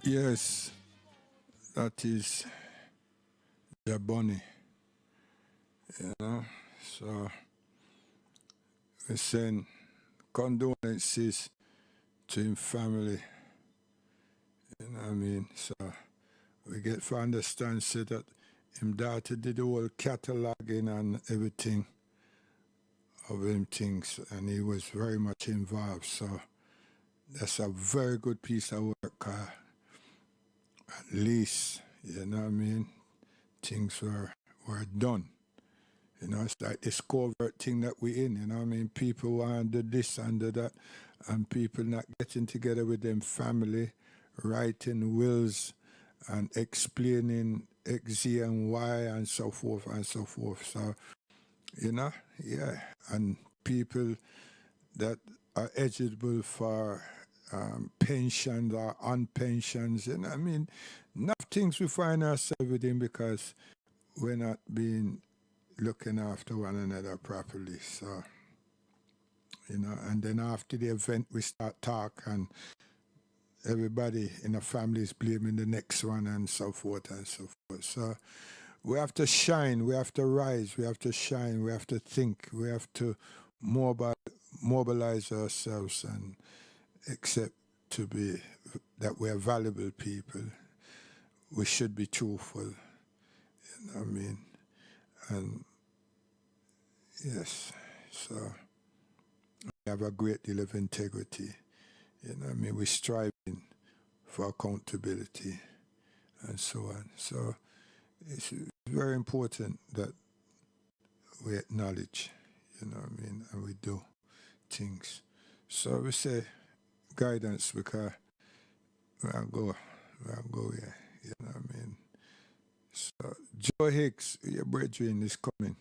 Yes, that is Jaboni, you know. So we send condolences to him family, you know what I mean? So we get to understand say that him daughter did the whole cataloging and everything of him things, and he was very much involved. So that's a very good piece of work. At least, you know what I mean, things were done. You know, it's like this covert thing that we in, you know what I mean? People want to do this and do that, and people not getting together with them family, writing wills and explaining X, Z, and Y and so forth and so forth. So, you know, yeah, and people that are eligible for pensions or unpensions, you know what I mean? Enough things we find ourselves within because we're not being looking after one another properly. So, you know, and then after the event, we start talk and everybody in the family is blaming the next one and so forth and so forth. So we have to shine, we have to rise, we have to shine, we have to think, we have to mobilize ourselves and accept to be that we are valuable people. We should be truthful, you know what I mean? And yes, so we have a great deal of integrity. You know what I mean? We're striving for accountability and so on. So it's very important that we acknowledge, you know what I mean, and we do things. So we say guidance because we'll go here, you know what I mean? So Joe Hicks, your brethren is coming.